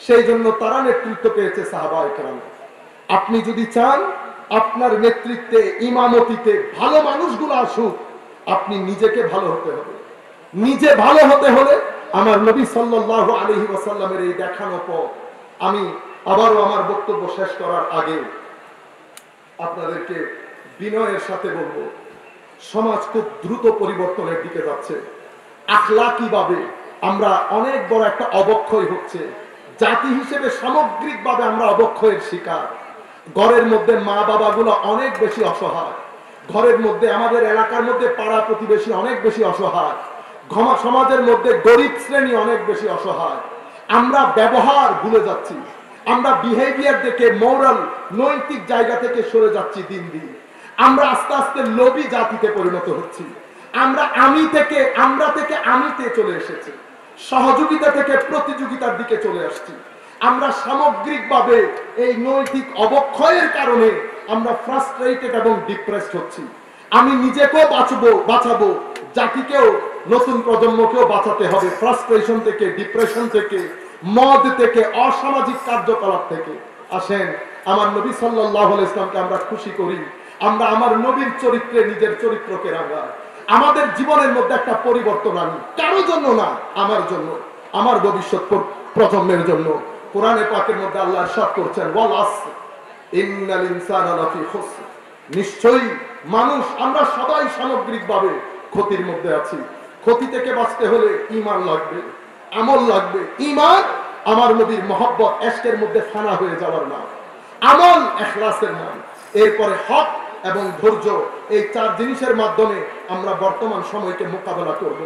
সেই জন্য তারা নেতৃত্ব পেয়েছে সাহাবায়ে কেরাম। আপনি যদি চান আপনার নেতৃত্বে ইমামতিতে ভালো মানুষগুলো আসুক, আপনি নিজেকে ভালো হতে হবে। নিজে ভালো হতে হলে আমার নবী সাল্লাল্লাহু আলাইহি ওয়াসাল্লামের এই দেখানো পথ। আমি আবারও আমার বক্তব্য শেষ করার আগে আপনাদেরকে বিনয়ের সাথে বলবো, সমাজ খুব দ্রুত পরিবর্তনের দিকে যাচ্ছে। আখলাকিভাবে আমরা অনেক বড় একটা অবক্ষয় হচ্ছে। জাতি হিসেবে সামগ্রিকভাবে আমরা অবক্ষয়ের শিকার। ঘরের মধ্যে মা বাবাগুলো অনেক বেশি অসহায়, ঘরের মধ্যে আমাদের এলাকার মধ্যে পাড়া প্রতিবেশী অনেক বেশি অসহায়, সমাজের মধ্যে গরিব শ্রেণী অনেক বেশি অসহায়। আমরা ব্যবহার ভুলে যাচ্ছি, আমরা বিহেভিয়ার দেখে মোরাল নৈতিক জায়গা থেকে সরে যাচ্ছি দিন দিন। আমরা আস্তে আস্তে লোভী জাতিতে পরিণত হচ্ছি। আমরা আমরা থেকে আমিতে চলে এসেছি, সহযোগিতা থেকে প্রতিযোগিতার দিকে চলে আসছি। আমরা সামগ্রিকভাবে এই নৈতিক অবক্ষয়ের কারণে আমরা ফ্রাস্ট্রেটেড এবং ডিপ্রেসড হচ্ছি। আমি নিজেকেও বাঁচাবো, জাতিকেও, নতুন প্রজন্মকেও বাঁচাতে হবে ফ্রাস্ট্রেশন থেকে, ডিপ্রেশন থেকে, মদ থেকে, অসামাজিক কার্যকলাপ থেকে। আসেন আমার নবী সাল্লাল্লাহু আলাইহি ওয়াসাল্লামকে আমরা খুশি করি, আমরা আমার নবীর চরিত্রে নিজের চরিত্রকে রাঙাই, আমাদের জীবনের মধ্যে একটা পরিবর্তন আনি। কারো জন্য না, আমার জন্য, আমার ভবিষ্যৎ প্রজন্মের জন্য। কোরআনে পাকের মধ্যে আল্লাহ ইরশাদ করছেন, ওয়াল আসর ইন্নাল ইনসানা লাফি খুসর, নিশ্চয়ই মানুষ, আমরা সবাই সামগ্রিকভাবে ক্ষতির মধ্যে আছি। ক্ষতি থেকে বাঁচতে হলে ঈমান লাগবে, আমল লাগবে। ঈমান আমার নবীর মহব্বত ইশকের মধ্যে ফানা হয়ে যাওয়ার নাম, আমল ইখলাসের নাম, এরপরে হক এবং ধৈর্য। এই চার জিনিসের মাধ্যমে আমরা বর্তমান সময়কে মোকাবেলা করব।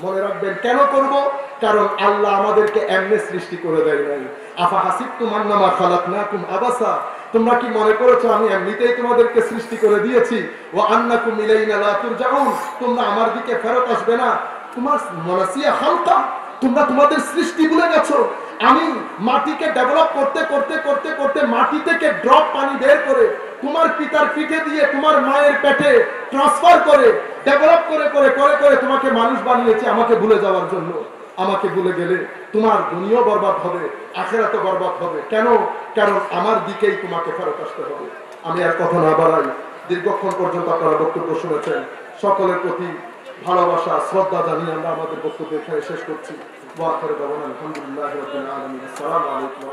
মনে রাখবেন কেন করব? কারণ আল্লাহ আমাদেরকে এমনি সৃষ্টি করে দেয় নাই। আফা হাসিবতুম আন্নামা খালাকনাকুম আবাসা, তোমরা কি মনে করেছো আমি এমনিতেই তোমাদেরকে সৃষ্টি করে দিয়েছি? ওয়া আন্নাকুম ইলাইনা লা তুরজাউন, তোমরা আমার দিকে ফেরত আসবে না। তোমার মানাসিয়া খালকা, তোমরা তোমাদের সৃষ্টি ভুলে গেছো। আমি মাটিকে ডেভেলপ করতে করতে করতে করতে মাটি থেকে ড্রপ পানি বের করে তোমার পিতার পিঠে দিয়ে তোমার মায়ের পেটে ট্রান্সফার করে ডেভেলপ করে করে করে করে তোমাকে মানুষ বানিয়েছি আমাকে ভুলে যাওয়ার জন্য। আমাকে ভুলে গেলে তোমার দুনিয়া বরবাদ হবে, আখিরাতও বরবাদ হবে। কেন? কারণ আমার দিকেই তোমাকে ফেরত আসতে হবে। আমি আর কথা না বাড়াই, দীর্ঘক্ষণ পর্যন্ত আপনারা বক্তব্য শুনেছেন। সকলের প্রতি ভালোবাসা, শ্রদ্ধা জানিয়ে আমরা আমাদের বক্তব্য এখানে শেষ করছি। ওয়া আখিরু দাওয়ানা আলহামদুলিল্লাহি রাব্বিল আলামিন। আসসালামু আলাইকুম।